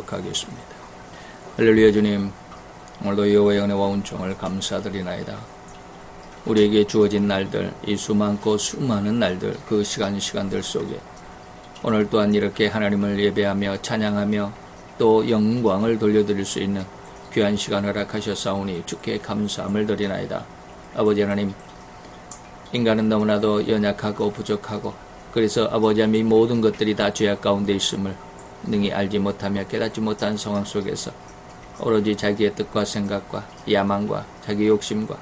기도하도록 하겠습니다. 할렐루야. 주님, 오늘도 여호와의 은혜와 은총을 감사드리나이다. 우리에게 주어진 날들, 이 수많고 수많은 날들, 그 시간들 속에 오늘 또한 이렇게 하나님을 예배하며 찬양하며 또 영광을 돌려드릴 수 있는 귀한 시간을 허락하셨사오니 주께 감사함을 드리나이다. 아버지 하나님, 인간은 너무나도 연약하고 부족하고, 그래서 아버지 하나님, 이 모든 것들이 다 죄악 가운데 있음을 능히 알지 못하며 깨닫지 못한 상황 속에서 오로지 자기의 뜻과 생각과 야망과 자기 욕심과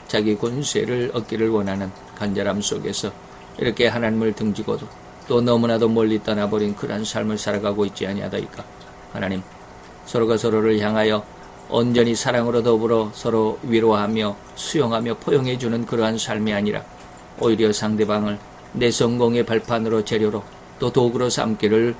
자기 권세를 얻기를 원하는 간절함 속에서 이렇게 하나님을 등지고도 또 너무나도 멀리 떠나버린 그러한 삶을 살아가고 있지 아니하다이까. 하나님, 서로가 서로를 향하여 온전히 사랑으로 더불어 서로 위로하며 수용하며 포용해주는 그러한 삶이 아니라 오히려 상대방을 내 성공의 발판으로 재료로 또 도구로 삼기를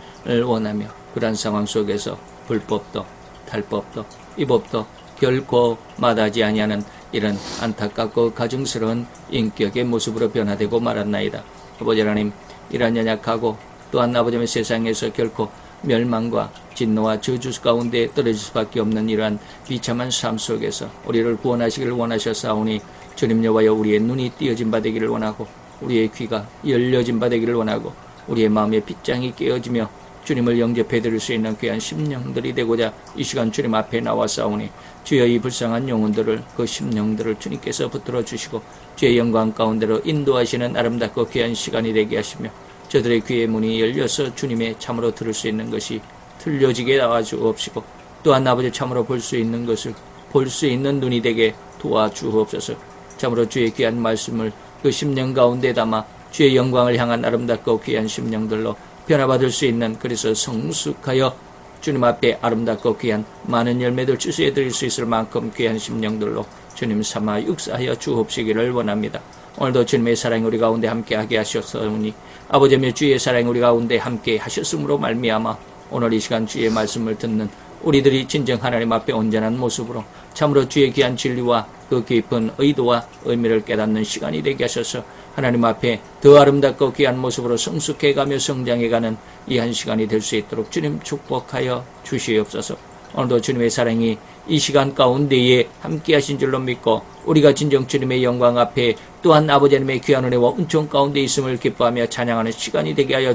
원하며 그러한 상황 속에서 불법도 탈법도 이 법도 결코 마다하지 아니하는 이런 안타깝고 가증스러운 인격의 모습으로 변화되고 말았나이다. 아버지 하나님, 이러한 연약하고 또한 아버지의 세상에서 결코 멸망과 진노와 저주 가운데 떨어질 수밖에 없는 이러한 비참한 삶 속에서 우리를 구원하시기를 원하셨사오니 주님 여호와여, 우리의 눈이 띄어진 바 되기를 원하고 우리의 귀가 열려진 바 되기를 원하고 우리의 마음의 빗장이 깨어지며 주님을 영접해 드릴 수 있는 귀한 심령들이 되고자 이 시간 주님 앞에 나와싸우니 주여, 이 불쌍한 영혼들을, 그 심령들을 주님께서 붙들어 주시고 주의 영광 가운데로 인도하시는 아름답고 귀한 시간이 되게 하시며 저들의 귀의 문이 열려서 주님의 참으로 들을 수 있는 것이 들려지게 나와주옵시고 또한 아버지 참으로 볼 수 있는 것을 볼 수 있는 눈이 되게 도와주옵소서. 참으로 주의 귀한 말씀을 그 심령 가운데 담아 주의 영광을 향한 아름답고 귀한 심령들로 변화받을 수 있는, 그래서 성숙하여 주님 앞에 아름답고 귀한 많은 열매들 주시해 드릴 수 있을 만큼 귀한 심령들로 주님 삼아 육사하여 주옵시기를 원합니다. 오늘도 주님의 사랑이 우리 가운데 함께하게 하셨사오니 아버지의 주의 사랑이 우리 가운데 함께 하셨으므로 말미암아 오늘 이 시간 주의 말씀을 듣는 우리들이 진정 하나님 앞에 온전한 모습으로 참으로 주의 귀한 진리와 그 깊은 의도와 의미를 깨닫는 시간이 되게 하셔서 하나님 앞에 더 아름답고 귀한 모습으로 성숙해가며 성장해가는 이 한 시간이 될 수 있도록 주님 축복하여 주시옵소서. 오늘도 주님의 사랑이 이 시간 가운데에 함께 하신 줄로 믿고 우리가 진정 주님의 영광 앞에 또한 아버지 하나님의 귀한 은혜와 은총 가운데 있음을 기뻐하며 찬양하는 시간이 되게 하여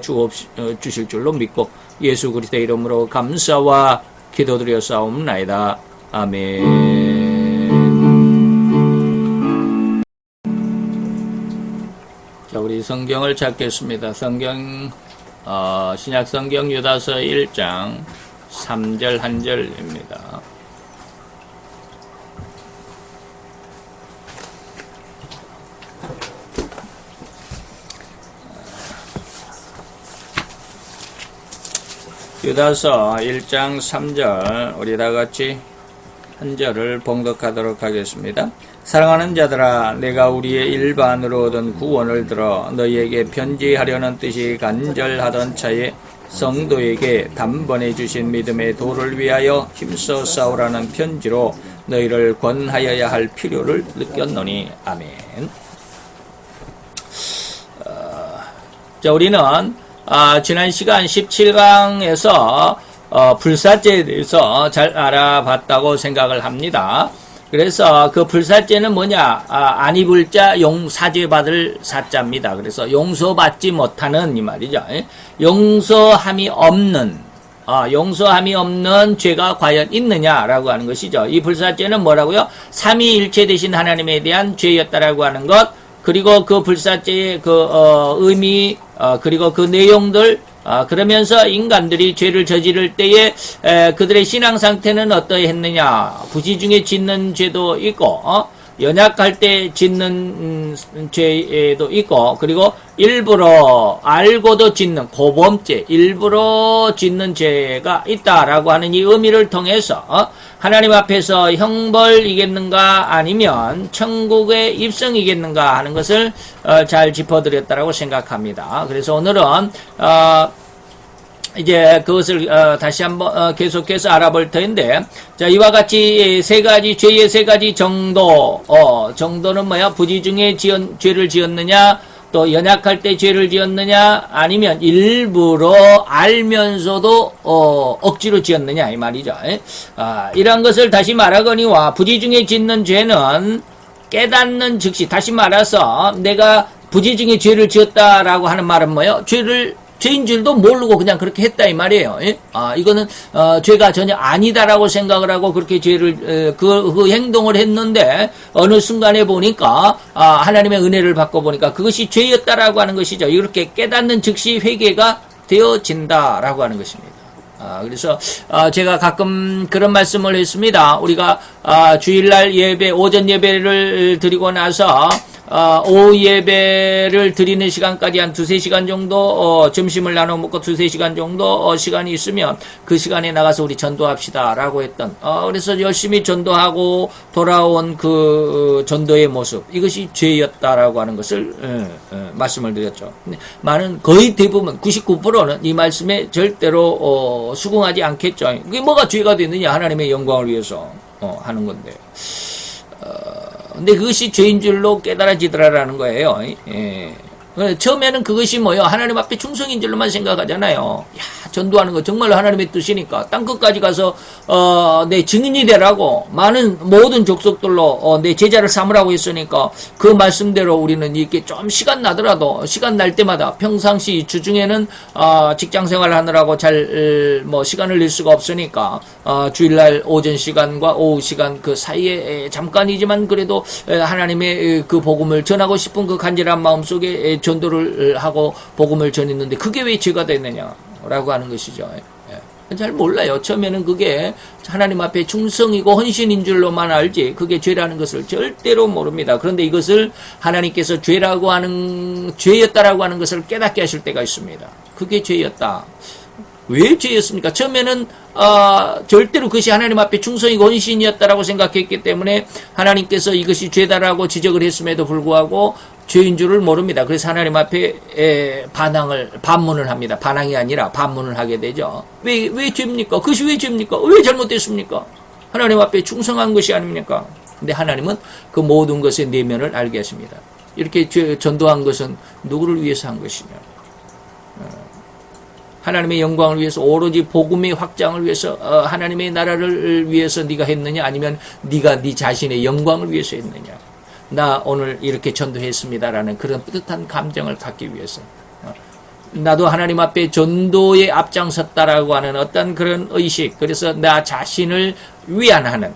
주실 줄로 믿고 예수 그리스도의 이름으로 감사와 기도드렸사옵나이다. 아멘. 자, 우리 성경을 찾겠습니다. 성경 신약 성경 유다서 1장 3절 1절입니다. 유다서 1장 3절 우리 다같이 한 절을 봉독하도록 하겠습니다. 사랑하는 자들아, 내가 우리의 일반으로 얻은 구원을 들어 너희에게 편지하려는 뜻이 간절하던 차에 성도에게 단번에 주신 믿음의 도를 위하여 힘써 싸우라는 편지로 너희를 권하여야 할 필요를 느꼈노니. 아멘. 자, 우리는 지난 시간 17강에서 불사죄에 대해서 잘 알아봤다고 생각을 합니다. 그래서 그 불사죄는 뭐냐? 안 입을 자 사죄 받을 사자입니다. 그래서 용서받지 못하는 이 말이죠. 용서함이 없는 죄가 과연 있느냐라고 하는 것이죠. 이 불사죄는 뭐라고요? 삼위일체 되신 하나님에 대한 죄였다라고 하는 것, 그리고 그 불사죄의 의미, 그리고 그 내용들, 그러면서 인간들이 죄를 저지를 때에 그들의 신앙 상태는 어떠했느냐. 부지중에 짓는 죄도 있고 연약할 때 짓는 죄도 있고, 그리고 일부러 알고도 짓는 고범죄, 일부러 짓는 죄가 있다라고 하는 이 의미를 통해서 하나님 앞에서 형벌이겠는가 아니면 천국의 입성이겠는가 하는 것을 잘 짚어드렸다라고 생각합니다. 그래서 오늘은 이제 그것을 다시 한번 계속해서 알아볼 터인데, 자, 이와 같이 죄의 세 가지 정도, 정도는 뭐야? 부지중에 죄를 지었느냐, 또 연약할 때 죄를 지었느냐, 아니면 일부러 알면서도 억지로 지었느냐 이 말이죠. 이러한 것을 다시 말하거니와 부지 중에 짓는 죄는 깨닫는 즉시, 다시 말해서 내가 부지 중에 죄를 지었다라고 하는 말은 뭐예요? 죄인 줄도 모르고 그냥 그렇게 했다 이 말이에요. 이거는 죄가 전혀 아니다라고 생각을 하고 그렇게 죄를 그 행동을 했는데 어느 순간에 보니까 하나님의 은혜를 받고 보니까 그것이 죄였다라고 하는 것이죠. 이렇게 깨닫는 즉시 회개가 되어진다라고 하는 것입니다. 그래서 제가 가끔 그런 말씀을 했습니다. 우리가 주일날 예배, 오전 예배를 드리고 나서 오후 예배를 드리는 시간까지 한 2-3시간 정도 점심을 나눠 먹고 2-3시간 정도 시간이 있으면 그 시간에 나가서 우리 전도합시다 라고 했던 그래서 열심히 전도하고 돌아온 그 전도의 모습, 이것이 죄였다라고 하는 것을 말씀을 드렸죠. 많은, 거의 대부분 99%는 이 말씀에 절대로 수긍하지 않겠죠. 그게 뭐가 죄가 됐느냐, 하나님의 영광을 위해서 하는 건데 근데 그것이 죄인 줄로 깨달아지더라라는 거예요. 처음에는 그것이 뭐요? 하나님 앞에 충성인 줄로만 생각하잖아요. 전도하는 거 정말로 하나님의 뜻이니까 땅끝까지 가서 내 증인이 되라고 많은 모든 족속들로 내 제자를 삼으라고 했으니까 그 말씀대로 우리는 이렇게 좀 시간 나더라도 시간 날 때마다 평상시 주중에는 직장 생활을 하느라고 잘 시간을 낼 수가 없으니까 주일날 오전 시간과 오후 시간 그 사이에 잠깐이지만 그래도 하나님의 그 복음을 전하고 싶은 그 간절한 마음 속에 전도를 하고 복음을 전했는데 그게 왜 죄가 됐느냐라고 하는 것이죠. 잘 몰라요. 처음에는 그게 하나님 앞에 충성이고 헌신인 줄로만 알지 그게 죄라는 것을 절대로 모릅니다. 그런데 이것을 하나님께서 죄였다라고 하는 것을 깨닫게 하실 때가 있습니다. 그게 죄였다. 왜 죄였습니까? 처음에는 절대로 그것이 하나님 앞에 충성이고 헌신이었다라고 생각했기 때문에 하나님께서 이것이 죄다라고 지적을 했음에도 불구하고 죄인 줄을 모릅니다. 그래서 하나님 앞에 반문을 합니다. 반항이 아니라 반문을 하게 되죠. 왜 죄입니까? 그것이 왜 죄입니까? 왜 잘못됐습니까? 하나님 앞에 충성한 것이 아닙니까? 근데 하나님은 그 모든 것의 내면을 알게 하십니다. 이렇게 전도한 것은 누구를 위해서 한 것이냐? 하나님의 영광을 위해서, 오로지 복음의 확장을 위해서, 하나님의 나라를 위해서 네가 했느냐, 아니면 네가 네 자신의 영광을 위해서 했느냐. 나 오늘 이렇게 전도했습니다라는 그런 뿌듯한 감정을 갖기 위해서, 나도 하나님 앞에 전도에 앞장섰다라고 하는 어떤 그런 의식, 그래서 나 자신을 위안하는,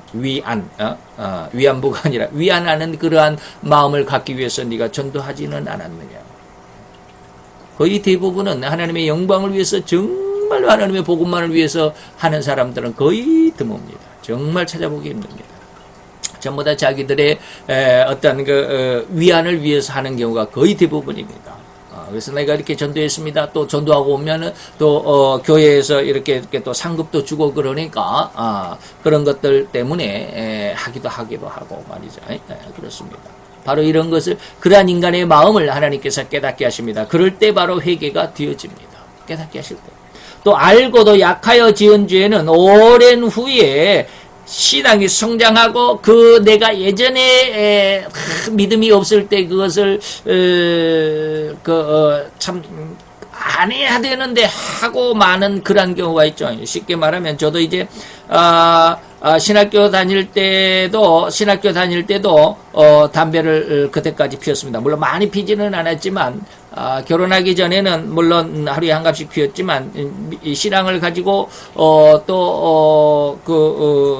위안부가 아니라 위안하는 그러한 마음을 갖기 위해서 네가 전도하지는 않았느냐. 거의 대부분은 하나님의 영광을 위해서, 정말로 하나님의 복음만을 위해서 하는 사람들은 거의 드뭅니다. 정말 찾아보기 힘듭니다. 전부 다 자기들의 어떤 위안을 위해서 하는 경우가 거의 대부분입니다. 그래서 내가 이렇게 전도했습니다. 또 전도하고 오면은 또 교회에서 이렇게 또 상급도 주고 그러니까 그런 것들 때문에 하기도 하고 말이죠. 그렇습니다. 바로 이런 것을, 그러한 인간의 마음을 하나님께서 깨닫게 하십니다. 그럴 때 바로 회개가 되어집니다. 깨닫게 하실 때. 또 알고도 약하여 지은 죄는 오랜 후에 신앙이 성장하고 내가 예전에 믿음이 없을 때 그것을 참 안 해야 되는데 하고 많은 그런 경우가 있죠. 쉽게 말하면 저도 이제 신학교 다닐 때도 담배를 그때까지 피웠습니다. 물론 많이 피지는 않았지만 결혼하기 전에는 물론 하루에 한 갑씩 피웠지만 신앙을 가지고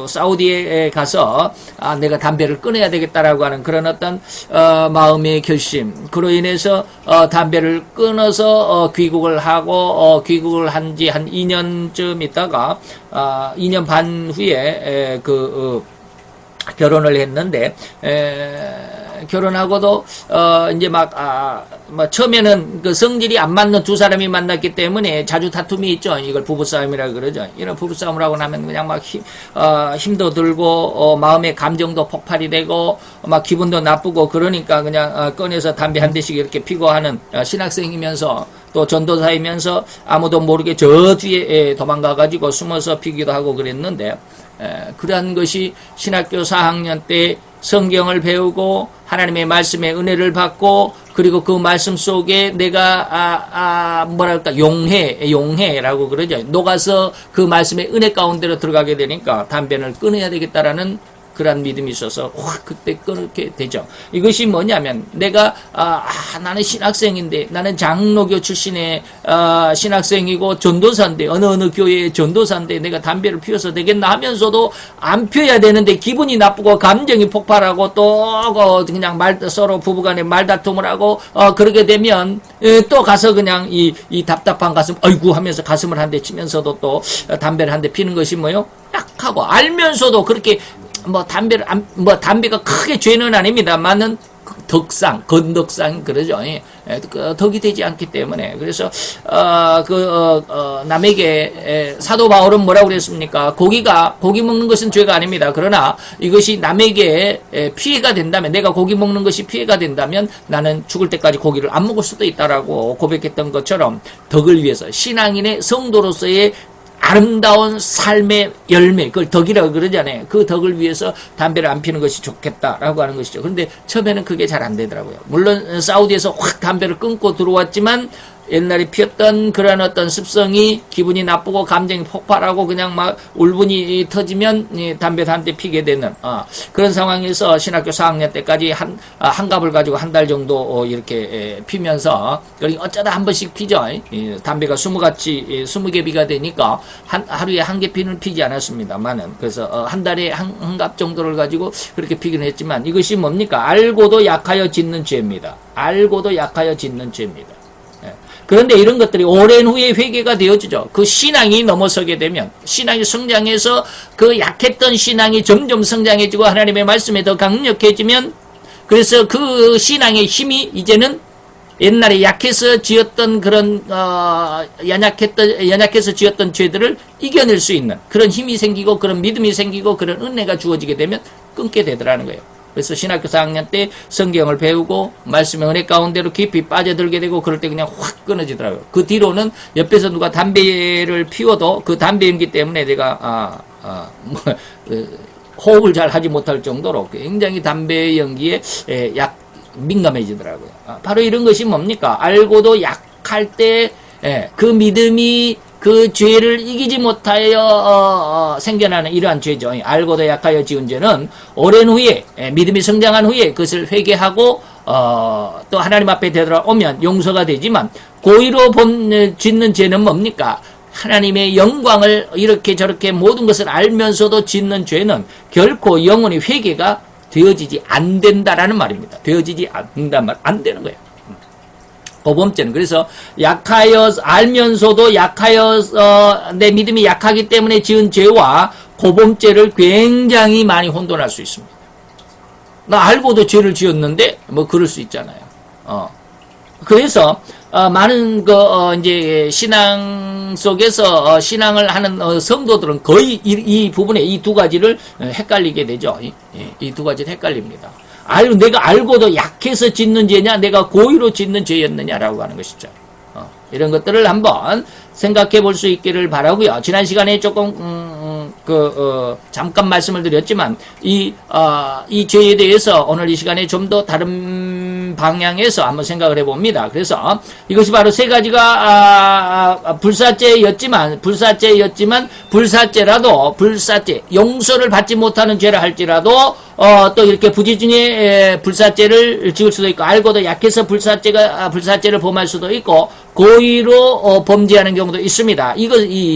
사우디에 가서 내가 담배를 끊어야 되겠다라고 하는 그런 어떤 마음의 결심, 그로 인해서 담배를 끊어서 귀국을 하고 귀국을 한 지 한 2년쯤 있다가 2년 반 후에 결혼을 했는데, 결혼하고도 이제 처음에는 그 성질이 안 맞는 두 사람이 만났기 때문에 자주 다툼이 있죠. 이걸 부부싸움이라고 그러죠. 이런 부부싸움을 하고 나면 그냥 힘도 들고 마음의 감정도 폭발이 되고 막 기분도 나쁘고, 그러니까 그냥 꺼내서 담배 한 대씩 이렇게 피고 하는, 신학생이면서 또 전도사이면서 아무도 모르게 저 뒤에 도망가가지고 숨어서 피기도 하고 그랬는데, 그러한 것이 신학교 4학년 때 성경을 배우고 하나님의 말씀에 은혜를 받고 그리고 그 말씀 속에 내가 뭐랄까 용해라고 그러죠. 녹아서 그 말씀의 은혜 가운데로 들어가게 되니까 담배를 끊어야 되겠다라는 그런 믿음이 있어서 확 그때 끊게 되죠. 이것이 뭐냐면 내가 나는 신학생인데 나는 장로교 출신의 신학생이고 전도사인데 어느 교회의 전도사인데 내가 담배를 피워서 되겠나 하면서도 안 피워야 되는데 기분이 나쁘고 감정이 폭발하고 또 그냥 서로 부부간에 말다툼을 하고 그러게 되면 또 가서 그냥 이 답답한 가슴 아이고 하면서 가슴을 한 대 치면서도 또 담배를 한 대 피는 것이 뭐요? 약하고 알면서도 그렇게 담배가 크게 죄는 아닙니다만은 건덕상 그러죠. 덕이 되지 않기 때문에. 그래서, 남에게, 사도 바울은 뭐라고 그랬습니까? 고기 먹는 것은 죄가 아닙니다. 그러나 이것이 남에게 피해가 된다면, 내가 고기 먹는 것이 피해가 된다면 나는 죽을 때까지 고기를 안 먹을 수도 있다라고 고백했던 것처럼 덕을 위해서 신앙인의 성도로서의 아름다운 삶의 열매, 그걸 덕이라고 그러잖아요. 그 덕을 위해서 담배를 안 피는 것이 좋겠다라고 하는 것이죠. 그런데 처음에는 그게 잘 안 되더라고요. 물론 사우디에서 확 담배를 끊고 들어왔지만 옛날에 피웠던 그런 어떤 습성이 기분이 나쁘고 감정이 폭발하고 그냥 막 울분이 터지면 담배 한 대 피게 되는 그런 상황에서 신학교 4학년 때까지 한 갑을 가지고 한 달 정도 이렇게 피면서 어쩌다 한 번씩 피죠. 담배가 20개비가 되니까 하루에 한 개 피는 피지 않았습니다만은 그래서 한 달에 한 갑 정도를 가지고 그렇게 피긴 했지만 이것이 뭡니까? 알고도 약하여 짓는 죄입니다. 알고도 약하여 짓는 죄입니다. 그런데 이런 것들이 오랜 후에 회개가 되어지죠. 그 신앙이 넘어서게 되면 신앙이 성장해서 그 약했던 신앙이 점점 성장해지고 하나님의 말씀에 더 강력해지면 그래서 그 신앙의 힘이 이제는 옛날에 약해서 지었던 그런 연약해서 지었던 죄들을 이겨낼 수 있는 그런 힘이 생기고 그런 믿음이 생기고 그런 은혜가 주어지게 되면 끊게 되더라는 거예요. 그래서 신학교 4학년 때 성경을 배우고 말씀의 은혜 가운데로 깊이 빠져들게 되고 그럴 때 그냥 확 끊어지더라고요. 그 뒤로는 옆에서 누가 담배를 피워도 그 담배 연기 때문에 내가 호흡을 잘 하지 못할 정도로 굉장히 담배 연기에 민감해지더라고요. 바로 이런 것이 뭡니까? 알고도 약할 때 그 믿음이 그 죄를 이기지 못하여 생겨나는 이러한 죄죠. 알고도 약하여 지은 죄는 오랜 후에 믿음이 성장한 후에 그것을 회개하고 또 하나님 앞에 되돌아오면 용서가 되지만 고의로 짓는 죄는 뭡니까? 하나님의 영광을 이렇게 저렇게 모든 것을 알면서도 짓는 죄는 결코 영원히 회개가 되어지지 안 된다라는 말입니다. 되어지지 않는단 말, 안 되는 거예요. 고범죄는 그래서 알면서도 내 믿음이 약하기 때문에 지은 죄와 고범죄를 굉장히 많이 혼돈할 수 있습니다. 나 알고도 죄를 지었는데 뭐 그럴 수 있잖아요. 그래서 많은 이제 신앙 속에서 신앙을 하는 성도들은 거의 이 부분에 이 두 가지를 헷갈리게 되죠. 이 두 가지를 헷갈립니다. 내가 알고도 약해서 짓는 죄냐, 내가 고의로 짓는 죄였느냐라고 하는 것이죠. 이런 것들을 한번 생각해 볼 수 있기를 바라고요. 지난 시간에 조금 잠깐 말씀을 드렸지만 이 죄에 대해서 오늘 이 시간에 좀 더 다른 방향에서 한번 생각을 해봅니다. 그래서 이것이 바로 세 가지가 불사죄였지만 불사죄 용서를 받지 못하는 죄를 할지라도 또 이렇게 부지중에 불사죄를 지을 수도 있고 알고도 약해서 불사죄를 범할 수도 있고 고의로 범죄하는 경우도 있습니다.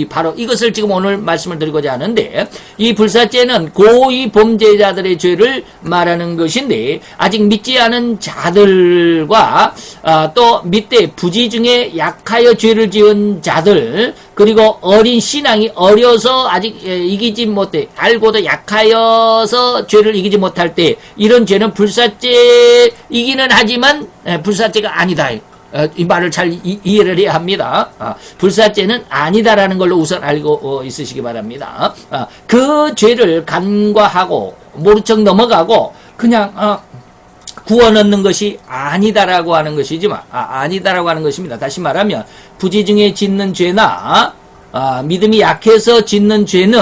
바로 이것을 지금 오늘 말씀을 드리고자 하는데 이 불사죄는 고의 범죄자들의 죄를 말하는 것인데 아직 믿지 않은 자들과 또 밑에 부지중에 약하여 죄를 지은 자들 그리고 어린 신앙이 어려서 아직 이기지 못해 알고도 약하여서 죄를 이기지 못할 때 이런 죄는 불사죄이기는 하지만 불사죄가 아니다. 이 말을 잘 이해를 해야 합니다. 불사죄는 아니다라는 걸로 우선 알고 있으시기 바랍니다. 그 죄를 간과하고 모른 척 넘어가고 그냥 구원 얻는 것이 아니다라고 하는 것이지만 아니다라고 하는 것입니다. 다시 말하면 부지중에 짓는 죄나 믿음이 약해서 짓는 죄는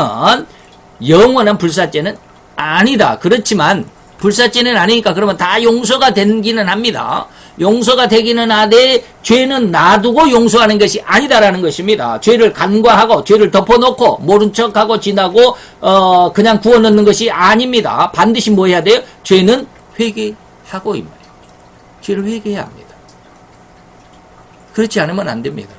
영원한 불사죄는 아니다. 그렇지만 불사죄는 아니니까 그러면 다 용서가 되기는 합니다. 용서가 되기는 하되 죄는 놔두고 용서하는 것이 아니다라는 것입니다. 죄를 간과하고 죄를 덮어놓고 모른 척하고 지나고 그냥 구워넣는 것이 아닙니다. 반드시 뭐 해야 돼요? 죄는 회개하고 이 말이에요. 죄를 회개해야 합니다. 그렇지 않으면 안 됩니다.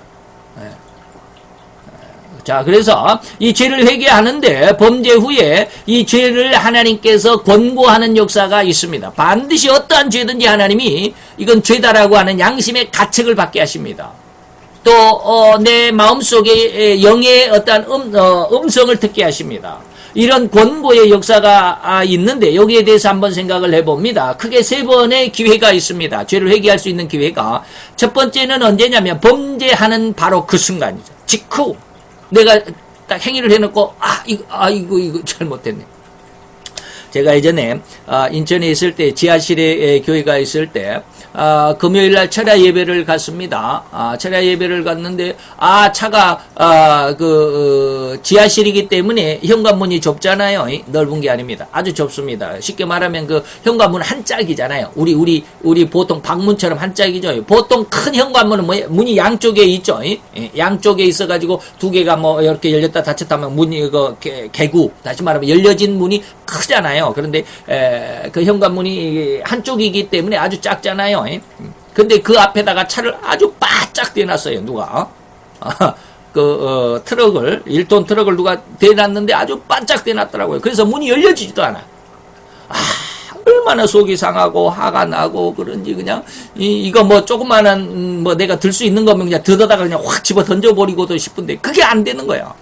자, 그래서 이 죄를 회개하는데 범죄 후에 이 죄를 하나님께서 권고하는 역사가 있습니다. 반드시 어떠한 죄든지 하나님이 이건 죄다라고 하는 양심의 가책을 받게 하십니다. 또 내 마음속에 영의 어떠한 음성을 듣게 하십니다. 이런 권고의 역사가 있는데 여기에 대해서 한번 생각을 해봅니다. 크게 세 번의 기회가 있습니다. 죄를 회개할 수 있는 기회가. 첫 번째는 언제냐면 범죄하는 바로 그 순간이죠. 직후 내가 딱 행위를 해놓고 이거 잘못됐네. 제가 예전에 인천에 있을 때 지하실에 교회가 있을 때 금요일날 철야 예배를 갔습니다. 철야 예배를 갔는데 차가 지하실이기 때문에 현관문이 좁잖아요. 넓은 게 아닙니다. 아주 좁습니다. 쉽게 말하면 그 현관문 한 짝이잖아요. 우리 보통 방문처럼 한 짝이죠. 보통 큰 현관문은 문이 양쪽에 있죠. 양쪽에 있어가지고 두 개가 뭐 이렇게 열렸다 닫혔다면 문이 개구, 다시 말하면 열려진 문이 크잖아요. 그런데 그 현관문이 한쪽이기 때문에 아주 작잖아요. 근데 그 앞에다가 차를 아주 바짝 대놨어요. 누가 트럭을 1톤 트럭을 누가 대놨는데 아주 바짝 대놨더라고요. 그래서 문이 열려지지도 않아. 얼마나 속이 상하고 화가 나고 그런지 그냥 이거 뭐 조그마한 뭐 내가 들 수 있는 거면 그냥 들어다가 그냥 확 집어 던져버리고도 싶은데 그게 안 되는 거야.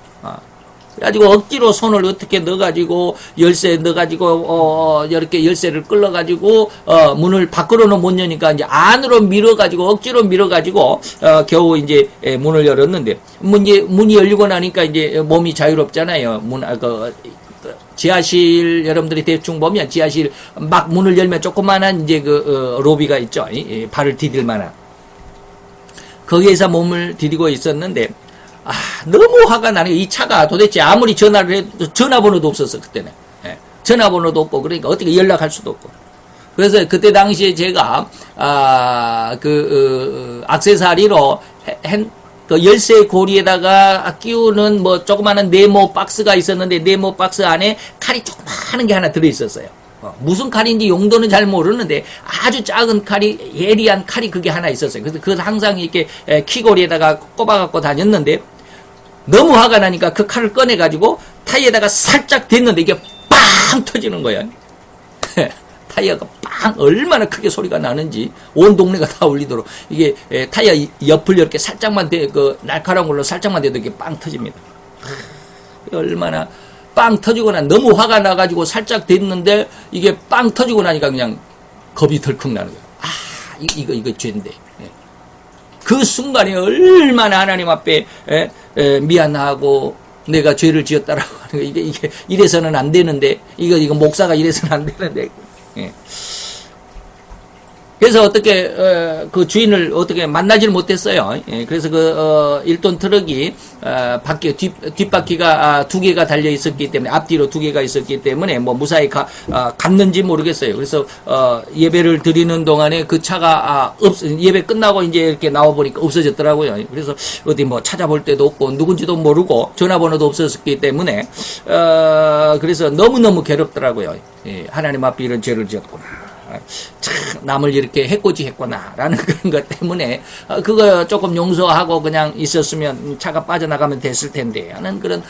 그래가지고 억지로 손을 어떻게 넣어가지고 열쇠 넣어가지고 이렇게 열쇠를 끌어가지고 문을 밖으로는 못 여니까 이제 안으로 밀어가지고 억지로 밀어가지고 겨우 이제 문을 열었는데 문이 열리고 나니까 이제 몸이 자유롭잖아요. 지하실 여러분들이 대충 보면 지하실 막 문을 열면 조그만한 이제 로비가 있죠. 발을 디딜 만한 거기에서 몸을 디디고 있었는데. 너무 화가 나네요. 이 차가 도대체 아무리 전화를 해도 전화번호도 없었어, 그때는. 전화번호도 없고, 그러니까 어떻게 연락할 수도 없고. 그래서 그때 당시에 제가, 액세서리로 그 열쇠 고리에다가 끼우는 뭐 조그마한 네모 박스가 있었는데, 네모 박스 안에 칼이 조그마한 게 하나 들어있었어요. 무슨 칼인지 용도는 잘 모르는데 아주 작은 칼이, 예리한 칼이 그게 하나 있었어요. 그래서 그걸 항상 이렇게 키고리에다가 꼽아갖고 다녔는데, 너무 화가 나니까 그 칼을 꺼내가지고 타이어에다가 살짝 댔는데 이게 빵 터지는 거야. 타이어가 빵 얼마나 크게 소리가 나는지 온 동네가 다 울리도록 이게 타이어 옆을 이렇게 살짝만 날카로운 걸로 살짝만 대도 이게 빵 터집니다. 얼마나 빵 터지고 너무 화가 나가지고 살짝 댔는데 이게 빵 터지고 나니까 그냥 겁이 덜컥 나는 거야. 이거 죄인데. 그 순간에 얼마나 하나님 앞에 미안하고 내가 죄를 지었다라고 하는 거. 이게 이래서는 안 되는데 이거 목사가 이래서는 안 되는데. 그래서 어떻게 그 주인을 어떻게 만나지를 못했어요. 그래서 1톤 트럭이 바퀴 뒷바퀴가 2개가 달려 있었기 때문에 앞뒤로 2개가 있었기 때문에 뭐 무사히 갔는지 모르겠어요. 그래서 예배를 드리는 동안에 그 차가 예배 끝나고 이제 이렇게 나와 보니까 없어졌더라고요. 그래서 어디 뭐 찾아볼 데도 없고 누군지도 모르고 전화번호도 없었기 때문에 그래서 너무너무 괴롭더라고요. 하나님 앞에 이런 죄를 지었구나. 참 남을 이렇게 해코지했구나 라는 그런 것 때문에 그거 조금 용서하고 그냥 있었으면 차가 빠져나가면 됐을 텐데 하는 그런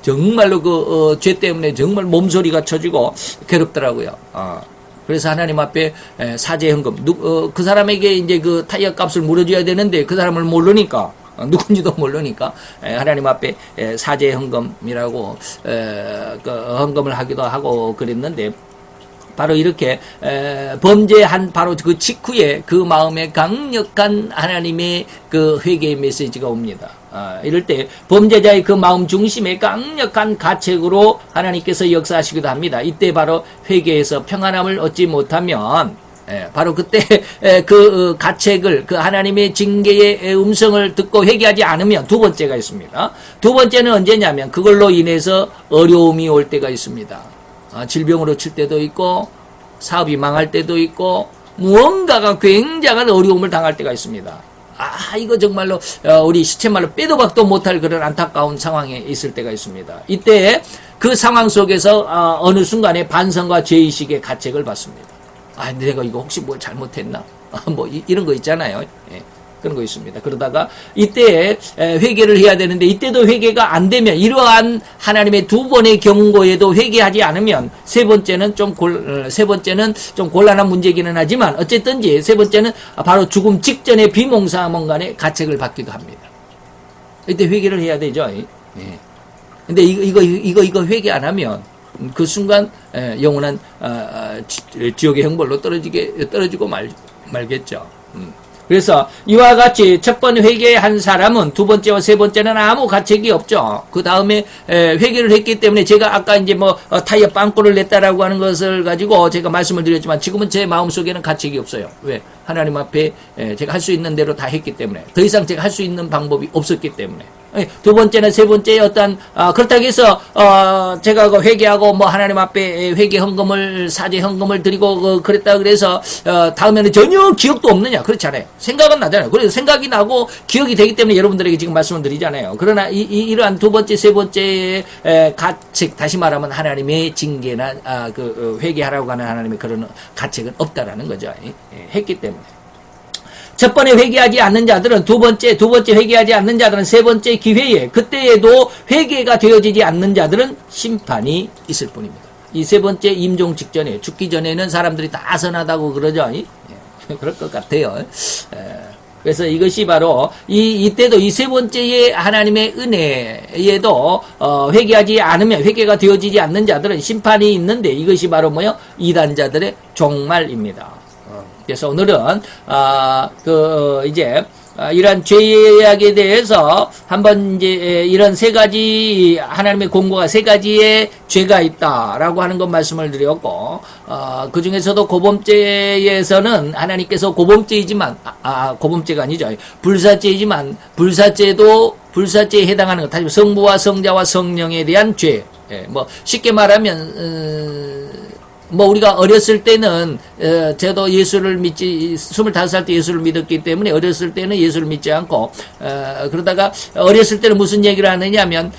정말로 죄 때문에 정말 몸소리가 쳐지고 괴롭더라고요. 그래서 하나님 앞에 사죄 헌금 그 사람에게 이제 그 타이어 값을 물어줘야 되는데 그 사람을 모르니까 누군지도 모르니까 하나님 앞에 사죄 헌금이라고 헌금을 하기도 하고 그랬는데 바로 이렇게 범죄한 바로 그 직후에 그 마음에 강력한 하나님의 그 회개의 메시지가 옵니다. 이럴 때 범죄자의 그 마음 중심에 강력한 가책으로 하나님께서 역사하시기도 합니다. 이때 바로 회개에서 평안함을 얻지 못하면 바로 그때 그 가책을 그 하나님의 징계의 음성을 듣고 회개하지 않으면 두 번째가 있습니다. 두 번째는 언제냐면 그걸로 인해서 어려움이 올 때가 있습니다. 질병으로 칠 때도 있고 사업이 망할 때도 있고 무언가가 굉장한 어려움을 당할 때가 있습니다. 이거 정말로 우리 시체말로 빼도 박도 못할 그런 안타까운 상황에 있을 때가 있습니다. 이때 그 상황 속에서 어느 순간에 반성과 죄의식의 가책을 받습니다. 내가 이거 혹시 뭘 잘못했나? 뭐 이런 거 있잖아요. 예, 그런 거 있습니다. 그러다가 이때 회개를 해야 되는데 이때도 회개가 안 되면 이러한 하나님의 두 번의 경고에도 회개하지 않으면 세 번째는 좀 곤란한 문제기는 하지만 어쨌든지 세 번째는 바로 죽음 직전의 비몽사몽간에 가책을 받기도 합니다. 이때 회개를 해야 되죠. 예. 근데 이거 회개 안 하면 그 순간 영원한 지옥의 형벌로 떨어지고 말겠죠. 그래서 이와 같이 첫 번 회개한 사람은 두 번째와 세 번째는 아무 가책이 없죠. 그 다음에 회개를 했기 때문에 제가 아까 이제 타이어 빵꾸를 냈다라고 하는 것을 가지고 제가 말씀을 드렸지만 지금은 제 마음속에는 가책이 없어요. 왜? 하나님 앞에 제가 할 수 있는 대로 다 했기 때문에 더 이상 제가 할 수 있는 방법이 없었기 때문에 두 번째나 세 번째의 어떤 그렇다고 해서 제가 회개하고 하나님 앞에 회개 헌금을 사죄 헌금을 드리고 그랬다 그래서 다음에는 전혀 기억도 없느냐? 그렇지 않아요. 생각은 나잖아요. 그래서 생각이 나고 기억이 되기 때문에 여러분들에게 지금 말씀을 드리잖아요. 그러나 이러한 두 번째 세 번째의 가책, 다시 말하면 하나님의 징계나 회개하라고 하는 하나님의 그런 가책은 없다라는 거죠. 했기 때문에. 첫 번에 회개하지 않는 자들은 두 번째 회개하지 않는 자들은 세 번째 기회에 그때에도 회개가 되어지지 않는 자들은 심판이 있을 뿐입니다. 이 세 번째 임종 직전에 죽기 전에는 사람들이 다 선하다고 그러죠. 그럴 것 같아요. 그래서 이것이 바로 이때도 이 세 번째의 하나님의 은혜에도 회개하지 않으면 회개가 되어지지 않는 자들은 심판이 있는데 이것이 바로 이단자들의 종말입니다. 그래서 오늘은 이러한 죄악에 대해서 한번 이제 이런 세 가지 하나님의 공고가 세 가지의 죄가 있다라고 하는 것 말씀을 드렸고 그 중에서도 고범죄에서는 하나님께서 고범죄이지만 고범죄가 아니죠. 불사죄이지만 불사죄에 해당하는 것 다시 성부와 성자와 성령에 대한 죄. 쉽게 말하면 우리가 어렸을 때는, 저도 예수를 믿지, 25살 때 예수를 믿었기 때문에 어렸을 때는 예수를 믿지 않고, 그러다가 어렸을 때는 무슨 얘기를 하느냐면,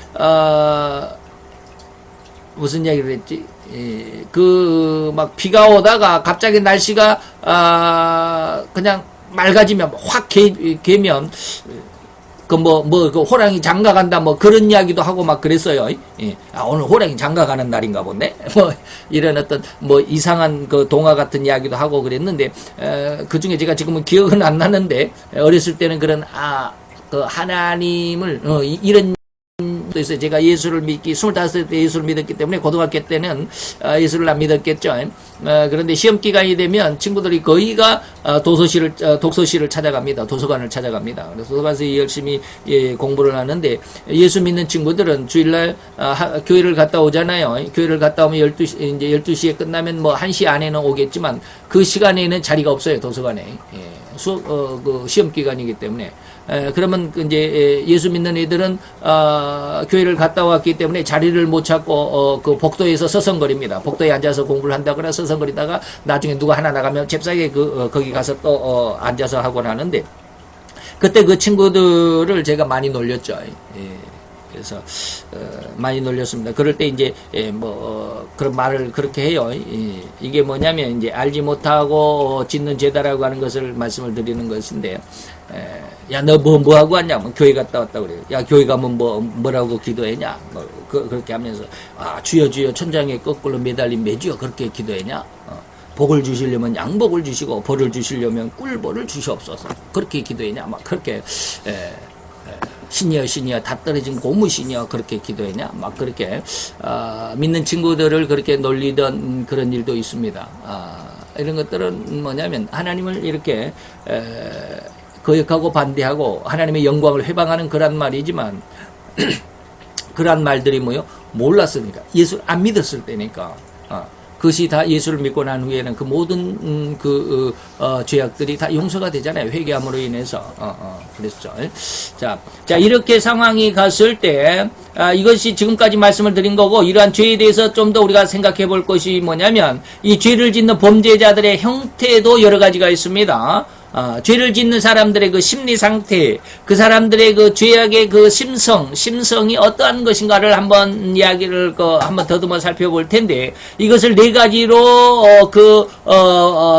무슨 얘기를 했지? 비가 오다가 갑자기 날씨가, 그냥 맑아지면 확 개면, 호랑이 장가간다, 그런 이야기도 하고 그랬어요. 오늘 호랑이 장가가는 날인가 본데? 이런 어떤, 이상한 동화 같은 이야기도 하고 그랬는데, 그 중에 제가 지금은 기억은 안 나는데, 어렸을 때는 그런, 하나님을, 이런, 있어요. 제가 예수를 믿기 25살 때 예수를 믿었기 때문에 고등학교 때는 예수를 안 믿었겠죠. 그런데 시험 기간이 되면 친구들이 거의가 독서실을 찾아갑니다. 도서관을 찾아갑니다. 그래서 도서관에서 열심히 공부를 하는데 예수 믿는 친구들은 주일날 교회를 갔다 오잖아요. 교회를 갔다 오면 12시에 끝나면 1시 안에는 오겠지만 그 시간에는 자리가 없어요. 도서관에. 시험 기간이기 때문에. 그러면 이제 예수 믿는 애들은 교회를 갔다 왔기 때문에 자리를 못 찾고 그 복도에서 서성거립니다. 복도에 앉아서 공부를 한다거나 서성거리다가 나중에 누가 하나 나가면 잽싸게 거기 가서 또 앉아서 하곤 하는데 그때 그 친구들을 제가 많이 놀렸죠. 그래서 많이 놀렸습니다. 그럴 때 이제 그런 말을 그렇게 해요. 이게 뭐냐면 이제 알지 못하고 짓는 죄다라고 하는 것을 말씀을 드리는 것인데, 야 너 뭐 하고 왔냐? 교회 갔다 왔다 그래요. 야 교회 가면 뭐라고 기도했냐? 그렇게 하면서 주여 주여 천장에 거꾸로 매달린 매주여 그렇게 기도했냐? 복을 주시려면 양복을 주시고 벌을 주시려면 꿀벌을 주시옵소서. 그렇게 기도했냐? 그렇게 신이여 다 떨어진 고무신이여 그렇게 기도했냐? 그렇게 믿는 친구들을 그렇게 놀리던 그런 일도 있습니다. 이런 것들은 뭐냐면 하나님을 이렇게 거역하고 반대하고 하나님의 영광을 회방하는 그런 말이지만 그런 말들이 몰랐으니까 예수를 안 믿었을 때니까 그것이 다 예수를 믿고 난 후에는 그 모든 죄악들이 다 용서가 되잖아요. 회개함으로 인해서. 그랬죠. 자, 이렇게 상황이 갔을 때, 이것이 지금까지 말씀을 드린 거고, 이러한 죄에 대해서 좀 더 우리가 생각해 볼 것이 뭐냐면, 이 죄를 짓는 범죄자들의 형태도 여러 가지가 있습니다. 죄를 짓는 사람들의 그 심리 상태, 그 사람들의 그 죄악의 그 심성이 어떠한 것인가를 한번 이야기를 한번 더듬어 살펴볼 텐데, 이것을 네 가지로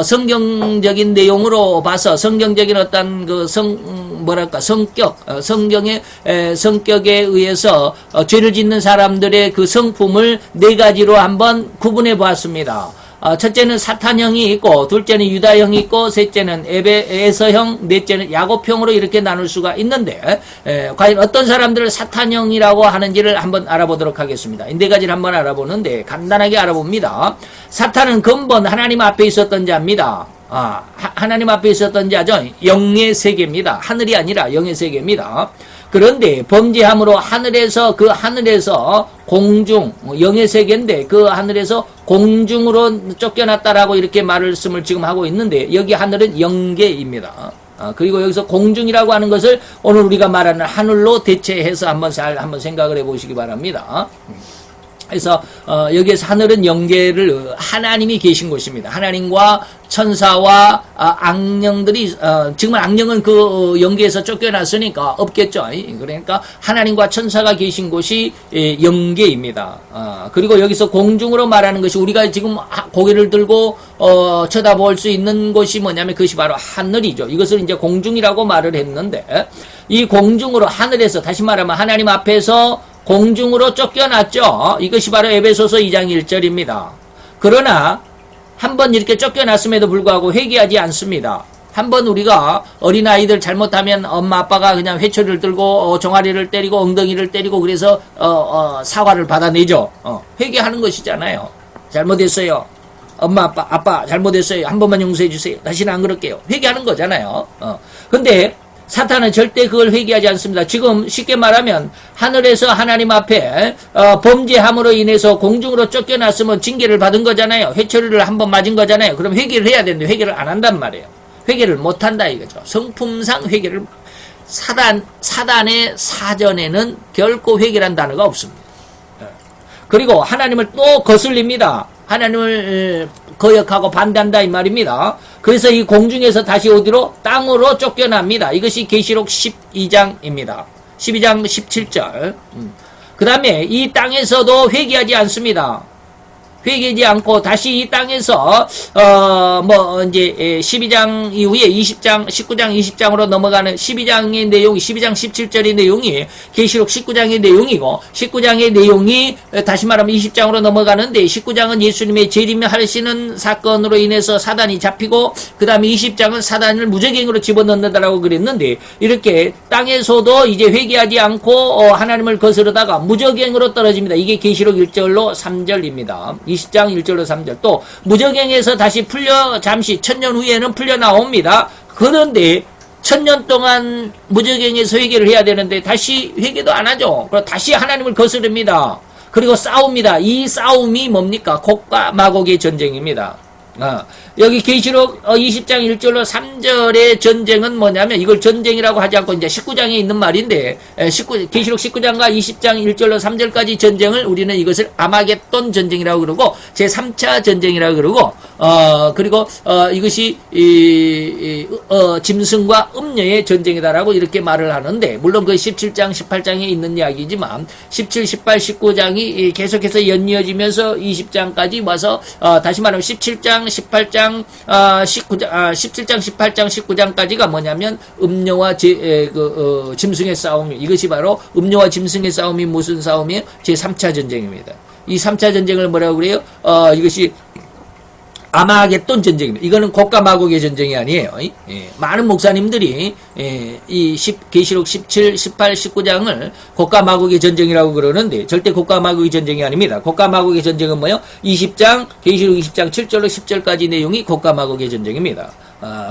성경적인 내용으로 봐서 성경적인 어떤 그 성경의 성격에 의해서 죄를 짓는 사람들의 그 성품을 네 가지로 한번 구분해 보았습니다. 첫째는 사탄형이 있고, 둘째는 유다형이 있고, 셋째는 에서형, 넷째는 야곱형으로 이렇게 나눌 수가 있는데, 과연 어떤 사람들을 사탄형이라고 하는지를 한번 알아보도록 하겠습니다. 이 네 가지를 한번 알아보는데, 간단하게 알아봅니다. 사탄은 근본 하나님 앞에 있었던 자입니다. 하나님 앞에 있었던 자죠. 영의 세계입니다. 하늘이 아니라 영의 세계입니다. 그런데 범죄함으로 하늘에서 공중, 영의 세계인데 그 하늘에서 공중으로 쫓겨났다라고 이렇게 말씀을 지금 하고 있는데, 여기 하늘은 영계입니다. 그리고 여기서 공중이라고 하는 것을 오늘 우리가 말하는 하늘로 대체해서 한번 생각을 해보시기 바랍니다. 그래서 여기에서 하늘은 영계를 하나님이 계신 곳입니다. 하나님과 천사와 악령들이 지금은 악령은 그 영계에서 쫓겨났으니까 없겠죠. 그러니까 하나님과 천사가 계신 곳이 영계입니다. 그리고 여기서 공중으로 말하는 것이 우리가 지금 고개를 들고 쳐다볼 수 있는 곳이 뭐냐면 그것이 바로 하늘이죠. 이것을 이제 공중이라고 말을 했는데, 이 공중으로 하늘에서, 다시 말하면 하나님 앞에서 공중으로 쫓겨났죠. 이것이 바로 에베소서 2장 1절입니다. 그러나 한번 이렇게 쫓겨났음에도 불구하고 회개하지 않습니다. 한번 우리가 어린아이들 잘못하면 엄마 아빠가 그냥 회초리를 들고 종아리를 때리고 엉덩이를 때리고 그래서 사과를 받아내죠. 회개하는 것이잖아요. 잘못했어요. 엄마 아빠 잘못했어요. 한 번만 용서해 주세요. 다시는 안 그럴게요. 회개하는 거잖아요. 근데 사탄은 절대 그걸 회개하지 않습니다. 지금 쉽게 말하면 하늘에서 하나님 앞에 범죄함으로 인해서 공중으로 쫓겨났으면 징계를 받은 거잖아요. 회초리를 한번 맞은 거잖아요. 그럼 회개를 해야 되는데 회개를 안 한단 말이에요. 회개를 못 한다 이거죠. 성품상 회개를 사단의 사전에는 결코 회개란 단어가 없습니다. 그리고 하나님을 또 거슬립니다. 하나님을 거역하고 반대한다 이 말입니다. 그래서 이 공중에서 다시 어디로? 땅으로 쫓겨납니다. 이것이 계시록 12장입니다. 12장 17절. 그 다음에 이 땅에서도 회개하지 않습니다. 회개하지 않고 다시 이 땅에서 이제 12장 이후에 20장, 19장, 20장으로 넘어가는 12장의 내용이 12장 17절의 내용이 계시록 19장의 내용이고 19장의 내용이 다시 말하면 20장으로 넘어가는데 19장은 예수님의 재림하시는 사건으로 인해서 사단이 잡히고 그다음에 20장은 사단을 무적행으로 집어넣는다라고 그랬는데 이렇게 땅에서도 이제 회개하지 않고 하나님을 거스르다가 무적행으로 떨어집니다. 이게 계시록 1절로 3절입니다. 20장 1절로 3절. 또 무적행에서 다시 풀려 잠시 1000년 후에는 풀려 나옵니다. 그런데 1000년 동안 무적행에서 회개를 해야 되는데 다시 회개도 안 하죠. 그리고 다시 하나님을 거스릅니다. 그리고 싸웁니다. 이 싸움이 뭡니까? 곡과 마곡의 전쟁입니다. 여기 계시록 20장 1절로 3절의 전쟁은 뭐냐면 이걸 전쟁이라고 하지 않고 이제 19장에 있는 말인데 계시록 19장과 20장 1절로 3절까지 전쟁을 우리는 이것을 아마겟돈 전쟁이라고 그러고 제3차 전쟁이라고 그러고 그리고 이것이 짐승과 음녀의 전쟁이다라고 이렇게 말을 하는데 물론 그 17장 18장에 있는 이야기지만 17, 18, 19장이 계속해서 연이어지면서 20장까지 와서 다시 말하면 17장 18장 17장, 18장, 19장까지가 뭐냐면 음녀와 짐승의 싸움이 이것이 바로 음녀와 짐승의 싸움이 무슨 싸움이에요? 제3차 전쟁입니다. 이 3차 전쟁을 뭐라고 그래요? 이것이 아마겟돈 전쟁입니다. 이거는 곡과 마곡의 전쟁이 아니에요. 많은 목사님들이 이 계시록 17, 18, 19장을 곡과 마곡의 전쟁이라고 그러는데 절대 곡과 마곡의 전쟁이 아닙니다. 곡과 마곡의 전쟁은 뭐예요? 20장, 계시록 20장 7절로 10절까지 내용이 곡과 마곡의 전쟁입니다.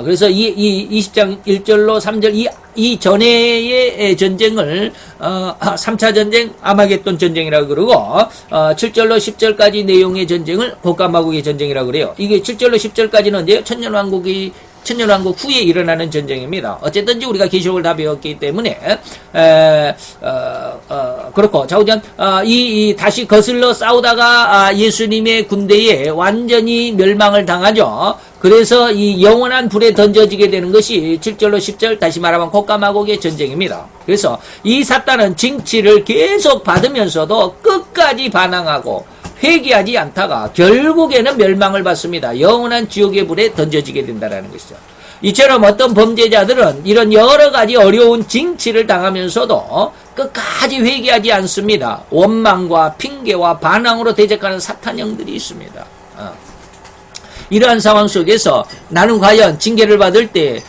그래서 이 20장 1절로 3절 이 전에의 전쟁을 3차 전쟁 아마겟돈 전쟁이라고 그러고 7절로 10절까지 내용의 전쟁을 곡간마국의 전쟁이라고 그래요. 이게 7절로 10절까지는 이제 천년왕국 후에 일어나는 전쟁입니다. 어쨌든지 우리가 계시록을 다 배웠기 때문에 그렇고 자우전 다시 거슬러 싸우다가 예수님의 군대에 완전히 멸망을 당하죠. 그래서 이 영원한 불에 던져지게 되는 것이 7절로 10절 다시 말하면 곡간마국의 전쟁입니다. 그래서 이 사탄은 징치를 계속 받으면서도 끝까지 반항하고 회개하지 않다가 결국에는 멸망을 받습니다. 영원한 지옥의 불에 던져지게 된다는 것이죠. 이처럼 어떤 범죄자들은 이런 여러 가지 어려운 징치를 당하면서도 끝까지 회개하지 않습니다. 원망과 핑계와 반항으로 대적하는 사탄형들이 있습니다. 이러한 상황 속에서 나는 과연 징계를 받을 때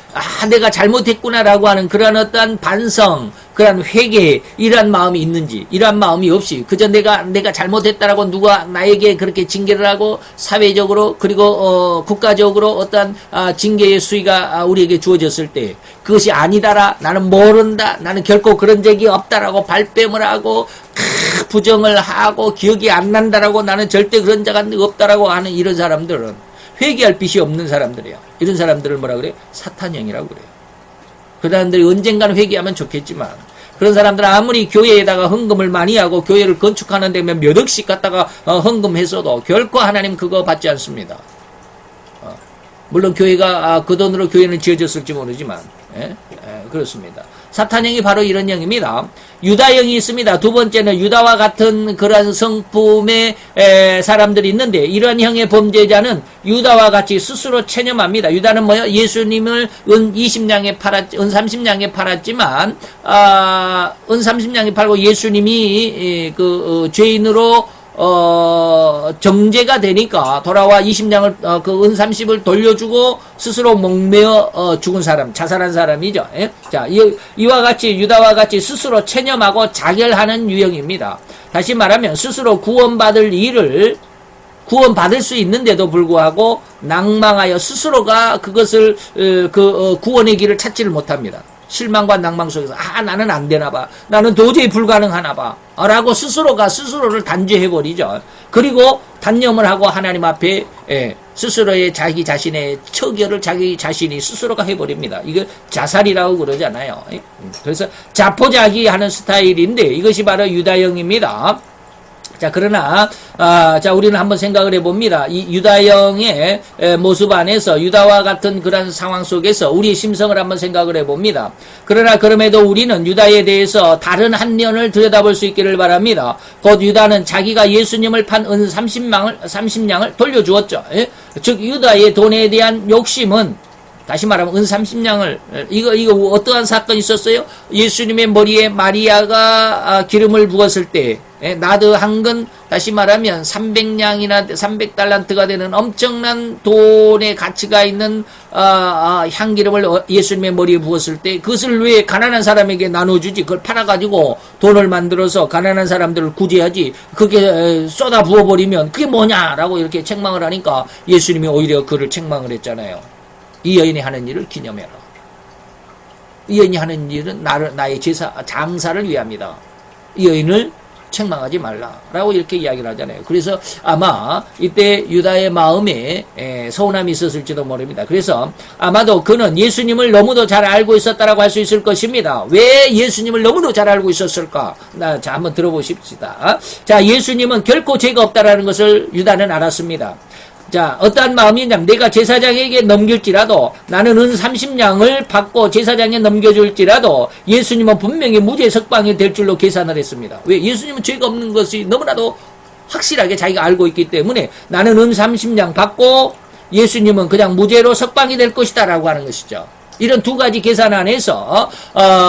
내가 잘못했구나라고 하는 그런 어떤 반성, 그런 회개, 이러한 마음이 있는지, 이러한 마음이 없이 그저 내가 잘못했다라고 누가 나에게 그렇게 징계를 하고 사회적으로 그리고 국가적으로 어떤 징계의 수위가 우리에게 주어졌을 때 그것이 아니다라, 나는 모른다, 나는 결코 그런 적이 없다라고 발뺌을 하고 부정을 하고 기억이 안 난다라고 나는 절대 그런 자가 없다라고 하는 이런 사람들은 회개할 빛이 없는 사람들이에요. 이런 사람들을 뭐라 그래요? 사탄형이라고 그래요. 그 사람들이 언젠가는 회개하면 좋겠지만 그런 사람들은 아무리 교회에다가 헌금을 많이 하고 교회를 건축하는 데 몇 억씩 갖다가 헌금했어도 결코 하나님 그거 받지 않습니다. 물론 교회가 그 돈으로 교회는 지어졌을지 모르지만 그렇습니다. 사탄형이 바로 이런 형입니다. 유다형이 있습니다. 두 번째는 유다와 같은 그런 성품의 사람들이 있는데 이러한 형의 범죄자는 유다와 같이 스스로 체념합니다. 유다는 뭐요? 예수님을 은 20냥에 은 30냥에 팔았지만 은 30냥에 팔고 예수님이 죄인으로 정죄가 되니까 돌아와 20냥을 그 은 30을 돌려주고 스스로 목매어 죽은 사람, 자살한 사람이죠. 예? 자, 이와 같이 유다와 같이 스스로 체념하고 자결하는 유형입니다. 다시 말하면 스스로 구원받을 구원받을 수 있는데도 불구하고 낭망하여 스스로가 그것을 구원의 길을 찾지를 못합니다. 실망과 낭망 속에서 나는 안 되나 봐. 나는 도저히 불가능하나 봐. 라고 스스로가 스스로를 단죄해버리죠. 그리고 단념을 하고 하나님 앞에 스스로의 자기 자신의 처결을 자기 자신이 스스로가 해버립니다. 이거 자살이라고 그러잖아요. 그래서 자포자기하는 스타일인데 이것이 바로 유다형입니다. 자, 그러나, 자, 우리는 한번 생각을 해봅니다. 이 유다형의 모습 안에서 유다와 같은 그런 상황 속에서 우리의 심성을 한번 생각을 해봅니다. 그러나 그럼에도 우리는 유다에 대해서 다른 한 면을 들여다볼 수 있기를 바랍니다. 곧 유다는 자기가 예수님을 판 은 30냥을 돌려주었죠. 예? 즉, 유다의 돈에 대한 욕심은 다시 말하면 은 30냥을 이거 어떠한 사건이 있었어요? 예수님의 머리에 마리아가 기름을 부었을 때 나드 한 근 다시 말하면 300냥이나 300달란트가 되는 엄청난 돈의 가치가 있는 향기름을 예수님의 머리에 부었을 때 그것을 왜 가난한 사람에게 나눠주지? 그걸 팔아가지고 돈을 만들어서 가난한 사람들을 구제하지 그게 쏟아 부어버리면 그게 뭐냐라고 이렇게 책망을 하니까 예수님이 오히려 그를 책망을 했잖아요. 이 여인이 하는 일을 기념해라. 이 여인이 하는 일은 나의 장사를 위함이다. 이 여인을 책망하지 말라라고 이렇게 이야기를 하잖아요. 그래서 아마 이때 유다의 마음에 서운함이 있었을지도 모릅니다. 그래서 아마도 그는 예수님을 너무도 잘 알고 있었다라고 할 수 있을 것입니다. 왜 예수님을 너무도 잘 알고 있었을까? 자, 한번 들어보십시다. 자, 예수님은 결코 죄가 없다라는 것을 유다는 알았습니다. 자, 어떠한 마음이냐면 내가 제사장에게 넘길지라도 나는 은 30냥을 받고 제사장에 넘겨줄지라도 예수님은 분명히 무죄 석방이 될 줄로 계산을 했습니다. 왜? 예수님은 죄가 없는 것이 너무나도 확실하게 자기가 알고 있기 때문에 나는 은 30냥 받고 예수님은 그냥 무죄로 석방이 될 것이다 라고 하는 것이죠. 이런 두 가지 계산 안에서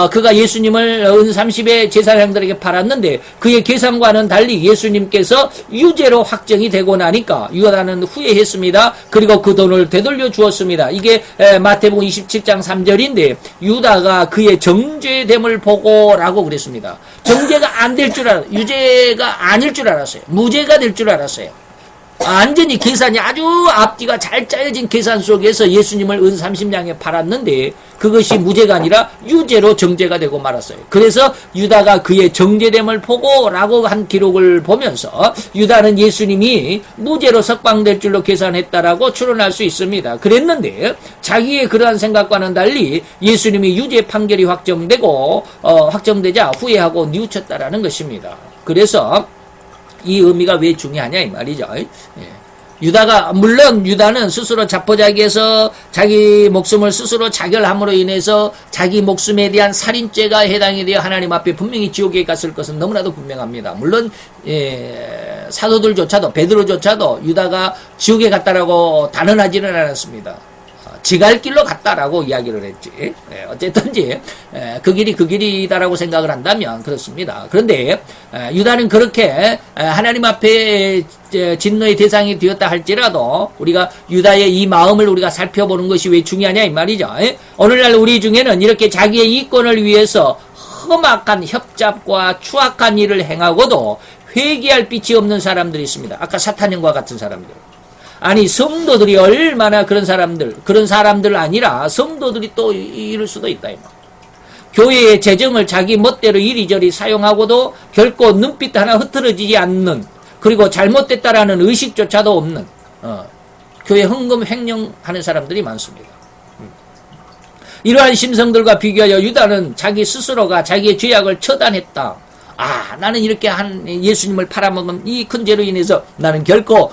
그가 예수님을 은 30의 제사장들에게 팔았는데 그의 계산과는 달리 예수님께서 유죄로 확정이 되고 나니까 유다는 후회했습니다. 그리고 그 돈을 되돌려 주었습니다. 이게 마태복음 27장 3절인데 유다가 그의 정죄됨을 보고라고 그랬습니다. 정죄가 안 될 줄 알았어요. 유죄가 아닐 줄 알았어요. 무죄가 될 줄 알았어요. 완전히 계산이 아주 앞뒤가 잘 짜여진 계산 속에서 예수님을 은 30냥에 팔았는데 그것이 무죄가 아니라 유죄로 정죄가 되고 말았어요. 그래서 유다가 그의 정죄됨을 보고 라고 한 기록을 보면서 유다는 예수님이 무죄로 석방될 줄로 계산했다라고 추론할 수 있습니다. 그랬는데 자기의 그러한 생각과는 달리 예수님이 유죄 판결이 확정되자 후회하고 뉘우쳤다라는 것입니다. 그래서 이 의미가 왜 중요하냐 이 말이죠. 물론 유다는 스스로 자포자기해서 자기 목숨을 스스로 자결함으로 인해서 자기 목숨에 대한 살인죄가 해당이 되어 하나님 앞에 분명히 지옥에 갔을 것은 너무나도 분명합니다. 물론 사도들조차도 베드로조차도 유다가 지옥에 갔다라고 단언하지는 않았습니다. 지갈 길로 갔다라고 이야기를 했지. 어쨌든지 그 길이 그 길이다라고 생각을 한다면 그렇습니다. 그런데 유다는 그렇게 하나님 앞에 진노의 대상이 되었다 할지라도 우리가 유다의 이 마음을 우리가 살펴보는 것이 왜 중요하냐 이 말이죠. 오늘날 우리 중에는 이렇게 자기의 이권을 위해서 험악한 협잡과 추악한 일을 행하고도 회개할 빛이 없는 사람들이 있습니다. 아까 사탄형과 같은 사람들. 아니 성도들이 얼마나 그런 사람들 아니라 성도들이 또 이럴 수도 있다. 교회의 재정을 자기 멋대로 이리저리 사용하고도 결코 눈빛 하나 흐트러지지 않는, 그리고 잘못됐다라는 의식조차도 없는 교회 헌금 횡령하는 사람들이 많습니다. 이러한 심성들과 비교하여 유다는 자기 스스로가 자기의 죄악을 처단했다. 나는 이렇게 예수님을 팔아먹은 이 큰 죄로 인해서 나는 결코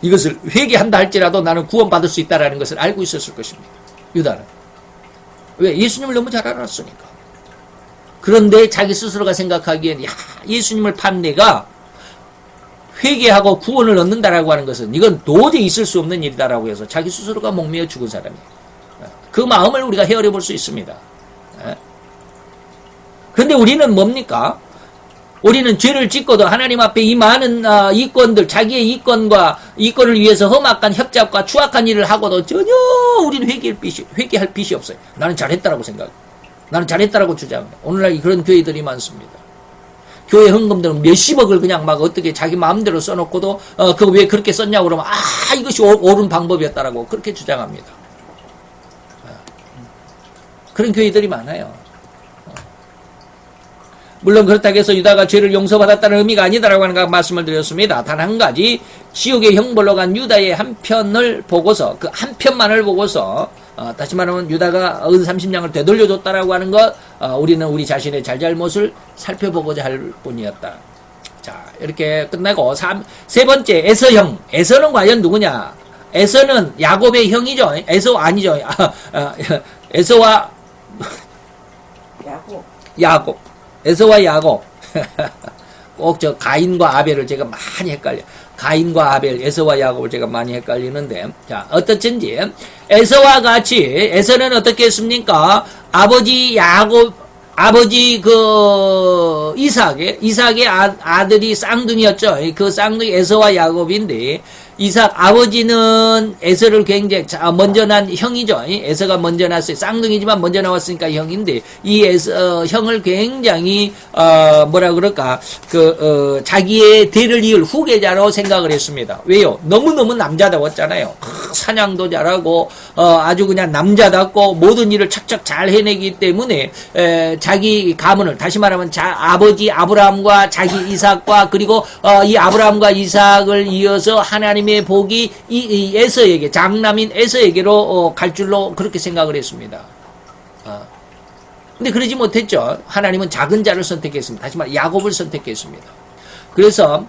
이것을 회개한다 할지라도 나는 구원받을 수 있다는 것을 알고 있었을 것입니다. 유다는. 왜? 예수님을 너무 잘 알았으니까. 그런데 자기 스스로가 생각하기엔 예수님을 판 내가 회개하고 구원을 얻는다라고 하는 것은 이건 도저히 있을 수 없는 일이다라고 해서 자기 스스로가 목매어 죽은 사람이에요. 그 마음을 우리가 헤아려 볼 수 있습니다. 그런데 우리는 뭡니까? 우리는 죄를 짓고도 하나님 앞에 이 많은 이권들, 자기의 이권을 위해서 험악한 협잡과 추악한 일을 하고도 전혀 우리는 회개할 빛이 없어요. 나는 잘했다라고 생각해요. 나는 잘했다라고 주장합니다. 오늘날 그런 교회들이 많습니다. 교회 헌금들은 몇십억을 그냥 막 어떻게 자기 마음대로 써놓고도 그거 왜 그렇게 썼냐고 그러면 이것이 옳은 방법이었다라고 그렇게 주장합니다. 그런 교회들이 많아요. 물론 그렇다고 해서 유다가 죄를 용서받았다는 의미가 아니다라고 하는 말씀을 드렸습니다. 단 한 가지, 지옥의 형벌로 간 유다의 한 편을 보고서, 그 한 편만을 보고서 다시 말하면 유다가 은 30냥을 되돌려줬다라고 하는 것, 우리는 우리 자신의 잘잘못을 살펴보고자 할 뿐이었다. 자, 이렇게 끝나고 세 번째, 에서형. 에서는 과연 누구냐? 에서는 야곱의 형이죠. 에서 아니죠. 에서와 야곱. 에서와 야곱. 꼭 가인과 아벨을 제가 많이 헷갈려요. 가인과 아벨, 에서와 야곱을 제가 많이 헷갈리는데, 자, 어떻든지, 에서와 같이, 에서는 어떻게 했습니까? 아버지 이삭의 아들이 쌍둥이였죠. 그 쌍둥이 에서와 야곱인데, 이삭 아버지는 에서를 굉장히 먼저 난 형이죠. 에서가 먼저 났어요. 쌍둥이지만 먼저 나왔으니까 형인데 이 에서 형을 굉장히 자기의 대를 이을 후계자로 생각을 했습니다. 왜요? 너무너무 남자다웠잖아요. 사냥도 잘하고 아주 그냥 남자답고 모든 일을 착착 잘 해내기 때문에 자기 가문을 다시 말하면 아버지 아브라함과 자기 이삭과 그리고 이 아브라함과 이삭을 이어서 하나님의 복이 이 에서에게, 장남인 에서에게로 갈 줄로 그렇게 생각을 했습니다. 근데 그러지 못했죠. 하나님은 작은 자를 선택했습니다. 다시 말해 야곱을 선택했습니다. 그래서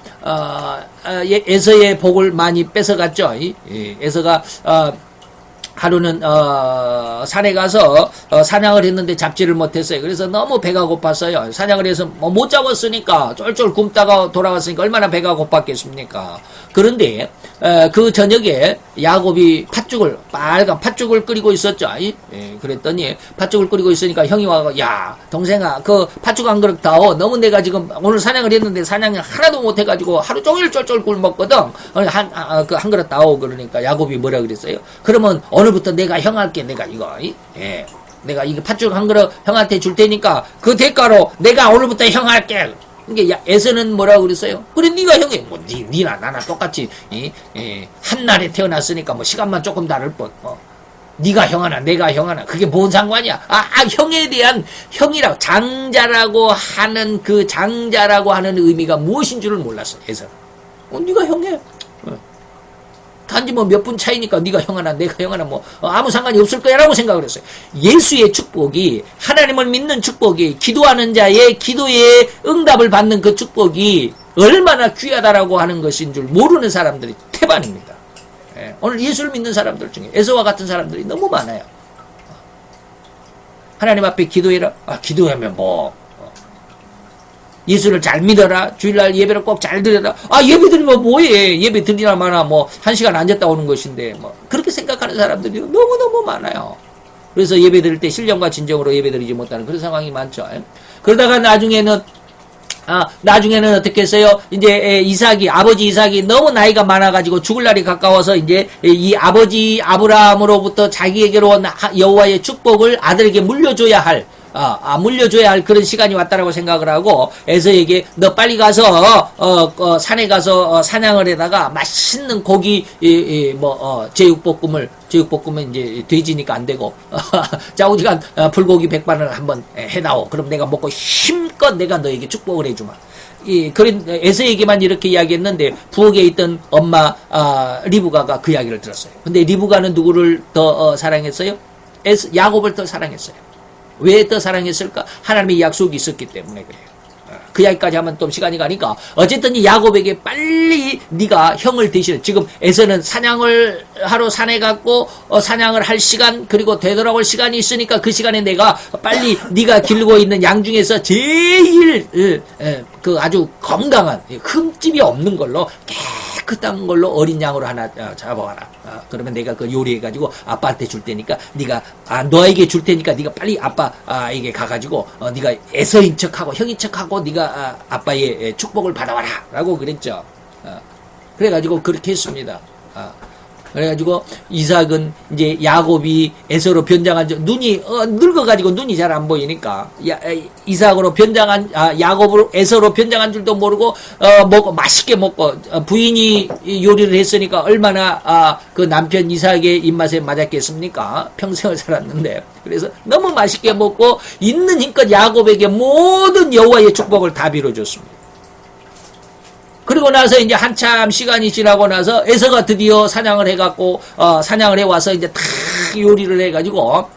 에서의 복을 많이 뺏어갔죠. 에서가 하루는 산에 가서 사냥을 했는데 잡지를 못했어요. 그래서 너무 배가 고팠어요. 사냥을 해서 못 잡았으니까 쫄쫄 굶다가 돌아왔으니까 얼마나 배가 고팠겠습니까? 그런데 그 저녁에 야곱이 빨간 팥죽을 끓이고 있었죠. 그랬더니 팥죽을 끓이고 있으니까 형이 와서 야 동생아 그 팥죽 한 그릇 다오. 너무 내가 지금 오늘 사냥을 했는데 사냥을 하나도 못해가지고 하루 종일 쫄쫄 굶었거든. 한 그릇 다오. 그러니까 야곱이 뭐라 그랬어요? 그러면 오늘부터 내가 형 할게. 내가 이거 내가 이거 팥죽 한 그릇 형한테 줄 테니까 그 대가로 내가 오늘부터 형 할게. 그러니까 에서는 뭐라고 그랬어요? 그래 네가 형이 뭐 니나 나나 똑같이 한 날에 태어났으니까 뭐 시간만 조금 다를 뿐 네가 형 하나 내가 형 하나 그게 뭔 상관이야? 형에 대한 형이라고 장자라고 하는 그 장자라고 하는 의미가 무엇인 줄을 몰랐어. 에서는 네가 형해. 단지 뭐 몇 분 차이니까 네가 형 하나 내가 형 하나 뭐 아무 상관이 없을 거야라고 생각을 했어요. 예수의 축복이 하나님을 믿는 축복이 기도하는 자의 기도에 응답을 받는 그 축복이 얼마나 귀하다라고 하는 것인 줄 모르는 사람들이 태반입니다. 오늘 예수를 믿는 사람들 중에 에서와 같은 사람들이 너무 많아요. 하나님 앞에 기도해라. 기도하면 뭐 예수를 잘 믿어라. 주일날 예배를 꼭 잘 드려라. 예배 드리면 뭐해. 예배 드리나 마나 뭐 1시간 앉았다 오는 것인데 뭐 그렇게 생각하는 사람들이 너무너무 많아요. 그래서 예배 드릴 때 신령과 진정으로 예배 드리지 못하는 그런 상황이 많죠. 그러다가 나중에는 어떻게 했어요? 이제 아버지 이삭이 너무 나이가 많아가지고 죽을 날이 가까워서 이제 이 아버지 아브라함으로부터 자기에게로 온 여호와의 축복을 아들에게 물려줘야 할 그런 시간이 왔다라고 생각을 하고 에서에게 너 빨리 가서 산에 가서 사냥을 해다가 맛있는 고기 제육볶음은 이제 돼지니까 안 되고 자 우리가 불고기 100반을 한번 해다오. 그럼 내가 먹고 힘껏 내가 너에게 축복을 해주마. 그런 에서에게만 이렇게 이야기했는데 부엌에 있던 엄마 리브가가 그 이야기를 들었어요. 근데 리브가는 누구를 더 사랑했어요? 야곱을 더 사랑했어요. 왜 더 사랑했을까? 하나님의 약속이 있었기 때문에 그래요. 그 이야기까지 하면 또 시간이 가니까 어쨌든 이 야곱에게 빨리 네가 형을 대신해. 지금 에서는 사냥을 하러 산에 갔고 사냥을 할 시간 그리고 되돌아올 시간이 있으니까 그 시간에 내가 빨리 네가 기르고 있는 양 중에서 제일 그 아주 건강한 흠집이 없는 걸로 깨끗한 걸로 어린 양으로 하나 잡아와라. 그러면 내가 그 요리해가지고 아빠한테 줄 테니까 네가 너에게 줄 테니까 네가 빨리 아빠에게 가가지고 네가 에서인 척하고 형인 척하고 네가 아빠의 축복을 받아와라 라고 그랬죠. 그래가지고 그렇게 했습니다. 그래가지고 이삭은 이제 야곱이 에서로 변장한 눈이 늙어가지고 눈이 잘 안 보이니까 이삭으로 변장한 야곱으로 에서로 변장한 줄도 모르고 먹고 맛있게 먹고 부인이 요리를 했으니까 얼마나 그 남편 이삭의 입맛에 맞았겠습니까? 평생을 살았는데 그래서 너무 맛있게 먹고 있는 힘껏 야곱에게 모든 여호와의 축복을 다 빌어줬습니다. 그리고 나서 이제 한참 시간이 지나고 나서 에서가 드디어 사냥을 해갖고 사냥을 해와서 이제 다 요리를 해가지고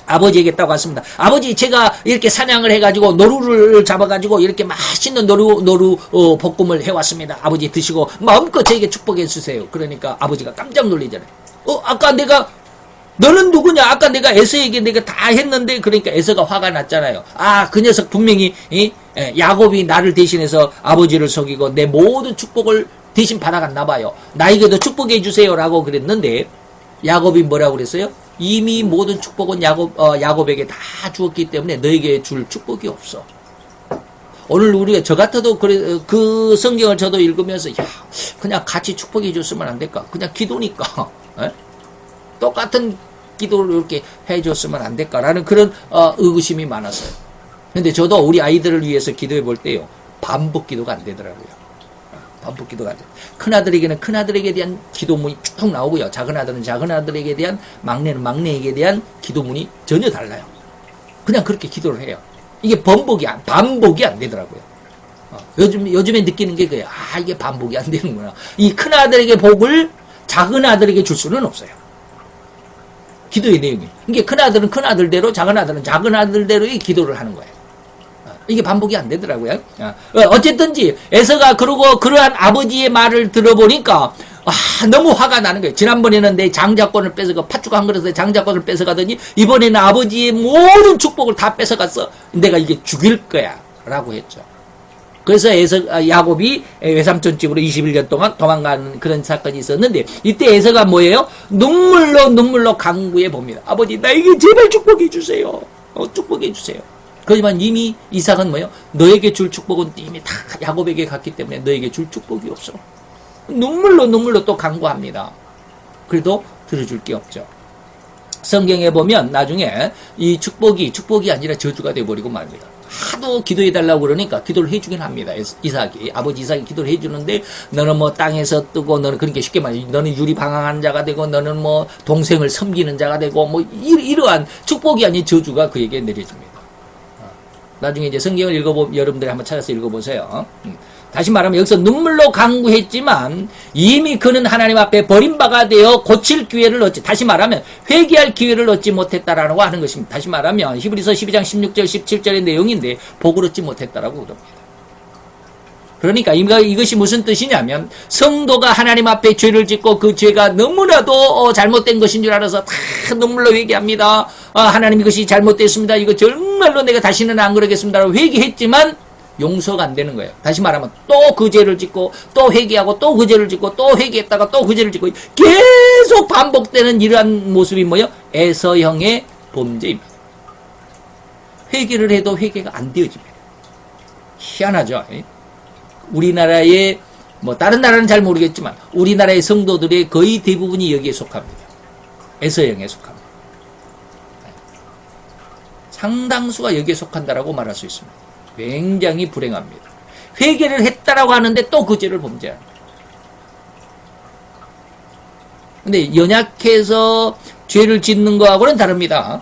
아버지에게 딱 왔습니다. 아버지 제가 이렇게 사냥을 해가지고 노루를 잡아가지고 이렇게 맛있는 노루 볶음을 해왔습니다. 아버지 드시고 마음껏 저에게 축복해 주세요. 그러니까 아버지가 깜짝 놀리잖아요. 아까 내가 너는 누구냐? 아까 내가 에서에게 내가 다 했는데 그러니까 에서가 화가 났잖아요. 그 녀석 분명히 야곱이 나를 대신해서 아버지를 속이고 내 모든 축복을 대신 받아갔나 봐요. 나에게도 축복해 주세요라고 그랬는데 야곱이 뭐라고 그랬어요? 이미 모든 축복은 야곱에게 다 주었기 때문에 너에게 줄 축복이 없어. 오늘 우리가 저 같아도 그 성경을 저도 읽으면서 그냥 같이 축복해 줬으면 안 될까? 그냥 기도니까. 똑같은 기도를 이렇게 해줬으면 안 될까라는 그런 의구심이 많았어요. 근데 저도 우리 아이들을 위해서 기도해 볼 때요. 반복 기도가 안 되더라고요. 반복 기도가 안 돼요. 큰아들에게는 큰아들에게 대한 기도문이 쭉 나오고요. 작은아들은 작은아들에게 대한 막내는 막내에게 대한 기도문이 전혀 달라요. 그냥 그렇게 기도를 해요. 이게 반복이 안 되더라고요. 요즘에 느끼는 게 그래요. 이게 반복이 안 되는구나. 이 큰아들에게 복을 작은아들에게 줄 수는 없어요. 기도의 내용이. 이게 큰아들은 큰아들대로 작은아들은 작은아들대로의 기도를 하는 거예요. 이게 반복이 안 되더라고요. 어쨌든지 에서가 그러한 아버지의 말을 들어보니까 너무 화가 나는 거예요. 지난번에는 내 장자권을 뺏어가 팥죽 한 그릇에 장자권을 뺏어가더니 이번에는 아버지의 모든 축복을 다 뺏어갔어. 내가 이게 죽일 거야 라고 했죠. 그래서 야곱이 외삼촌 집으로 21년 동안 도망가는 그런 사건이 있었는데 이때 에서가 뭐예요? 눈물로 강구해 봅니다. 아버지 나에게 제발 축복해 주세요. 축복해 주세요. 그렇지만 이미 이삭은 뭐예요? 너에게 줄 축복은 이미 다 야곱에게 갔기 때문에 너에게 줄 축복이 없어. 눈물로 또 강구합니다. 그래도 들어줄 게 없죠. 성경에 보면 나중에 이 축복이 아니라 저주가 되어버리고 말입니다. 하도 기도해달라고 그러니까 기도를 해주긴 합니다. 이삭이. 아버지 이삭이 기도를 해주는데, 너는 뭐 땅에서 뜨고, 너는 그렇게 쉽게 말해. 너는 유리방황한 자가 되고, 너는 뭐 동생을 섬기는 자가 되고, 뭐 이러한 축복이 아닌 저주가 그에게 내려집니다. 나중에 이제 성경을 여러분들이 한번 찾아서 읽어보세요. 다시 말하면 여기서 눈물로 간구했지만 이미 그는 하나님 앞에 버림바가 되어 고칠 기회를 얻지, 다시 말하면 회개할 기회를 얻지 못했다라고 하는 것입니다. 다시 말하면 히브리서 12장 16절 17절의 내용인데 복을 얻지 못했다라고 그럽니다. 그러니까 이것이 무슨 뜻이냐면, 성도가 하나님 앞에 죄를 짓고 그 죄가 너무나도 잘못된 것인 줄 알아서 다 눈물로 회개합니다. 하나님 이것이 잘못됐습니다. 이거 정말로 내가 다시는 안 그러겠습니다라고 회개했지만 용서가 안 되는 거예요. 다시 말하면 또 그 죄를 짓고 또 회개하고 또 그 죄를 짓고 또 회개했다가 또 그 죄를 짓고 계속 반복되는 이러한 모습이 뭐예요? 에서형의 범죄입니다. 회개를 해도 회개가 안 되어집니다. 희한하죠. 우리나라의 뭐 다른 나라는 잘 모르겠지만 우리나라의 성도들의 거의 대부분이 여기에 속합니다. 에서형에 속합니다. 상당수가 여기에 속한다라고 말할 수 있습니다. 굉장히 불행합니다. 회개를 했다라고 하는데 또 그 죄를 범죄합니다. 근데 연약해서 죄를 짓는 거하고는 다릅니다.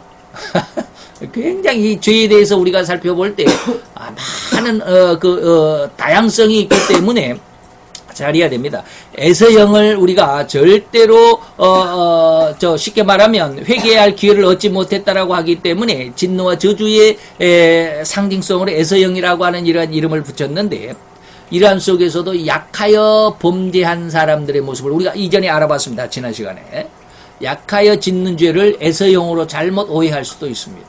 굉장히 이 죄에 대해서 우리가 살펴볼 때 많은 다양성이 있기 때문에 잘 이해해야 됩니다. 에서형을 우리가 절대로 쉽게 말하면 회개할 기회를 얻지 못했다라고 하기 때문에 진노와 저주의 상징성으로 에서형이라고 하는 이러한 이름을 붙였는데, 이러한 속에서도 약하여 범죄한 사람들의 모습을 우리가 이전에 알아봤습니다. 지난 시간에. 약하여 짓는 죄를 에서형으로 잘못 오해할 수도 있습니다.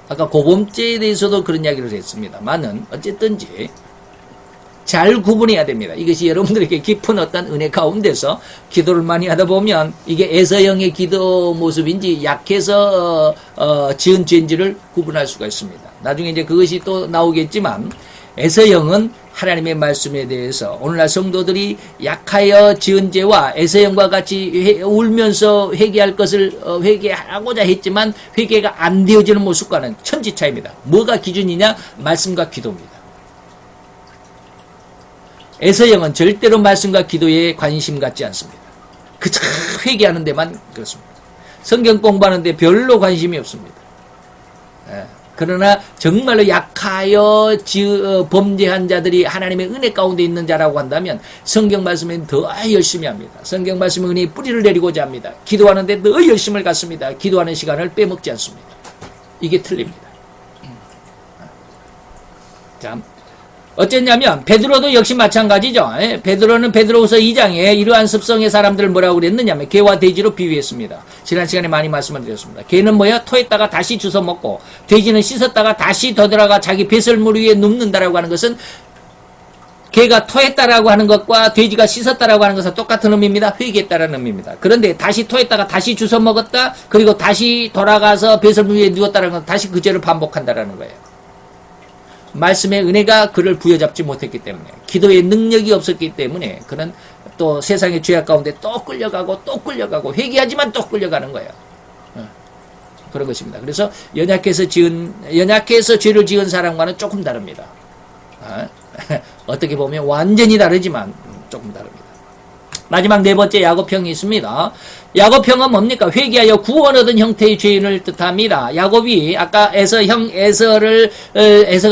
아까 고범죄에 대해서도 그런 이야기를 했습니다만은 어쨌든지 잘 구분해야 됩니다. 이것이 여러분들에게 깊은 어떤 은혜 가운데서 기도를 많이 하다 보면 이게 에서형의 기도 모습인지 약해서 지은 죄인지를 구분할 수가 있습니다. 나중에 이제 그것이 또 나오겠지만, 에서형은 하나님의 말씀에 대해서 오늘날 성도들이 약하여 지은 죄와 에서형과 같이 울면서 회개할 것을 회개하고자 했지만 회개가 안 되어지는 모습과는 천지차이입니다. 뭐가 기준이냐? 말씀과 기도입니다. 에서형은 절대로 말씀과 기도에 관심 갖지 않습니다. 그저 회개하는 데만 그렇습니다. 성경 공부하는 데 별로 관심이 없습니다. 그러나 정말로 약하여 범죄한 자들이 하나님의 은혜 가운데 있는 자라고 한다면 성경 말씀에 더 열심히 합니다. 성경 말씀의 은혜의 뿌리를 내리고자 합니다. 기도하는데 더 열심을 갖습니다. 기도하는 시간을 빼먹지 않습니다. 이게 틀립니다. 자, 어쨌냐면 베드로도 역시 마찬가지죠. 베드로는 베드로후서 2장에 이러한 습성의 사람들을 뭐라고 그랬느냐면 개와 돼지로 비유했습니다. 지난 시간에 많이 말씀을 드렸습니다. 개는 뭐야? 토했다가 다시 주워 먹고, 돼지는 씻었다가 다시 더 들어가 자기 배설물 위에 눕는다라고 하는 것은, 개가 토했다라고 하는 것과 돼지가 씻었다라고 하는 것은 똑같은 의미입니다. 회개했다라는 의미입니다. 그런데 다시 토했다가 다시 주워 먹었다, 그리고 다시 돌아가서 배설물 위에 누웠다라는 건 다시 그 죄를 반복한다라는 거예요. 말씀의 은혜가 그를 부여잡지 못했기 때문에, 기도의 능력이 없었기 때문에 그는 또 세상의 죄악 가운데 또 끌려가고 회개하지만 또 끌려가는 거예요. 그런 것입니다. 그래서 연약해서 죄를 지은 사람과는 조금 다릅니다. 어떻게 보면 완전히 다르지만 조금 다릅니다. 마지막 네 번째 야곱형이 있습니다. 야곱형은 뭡니까? 회개하여 구원 얻은 형태의 죄인을 뜻합니다. 야곱이 아까 에서가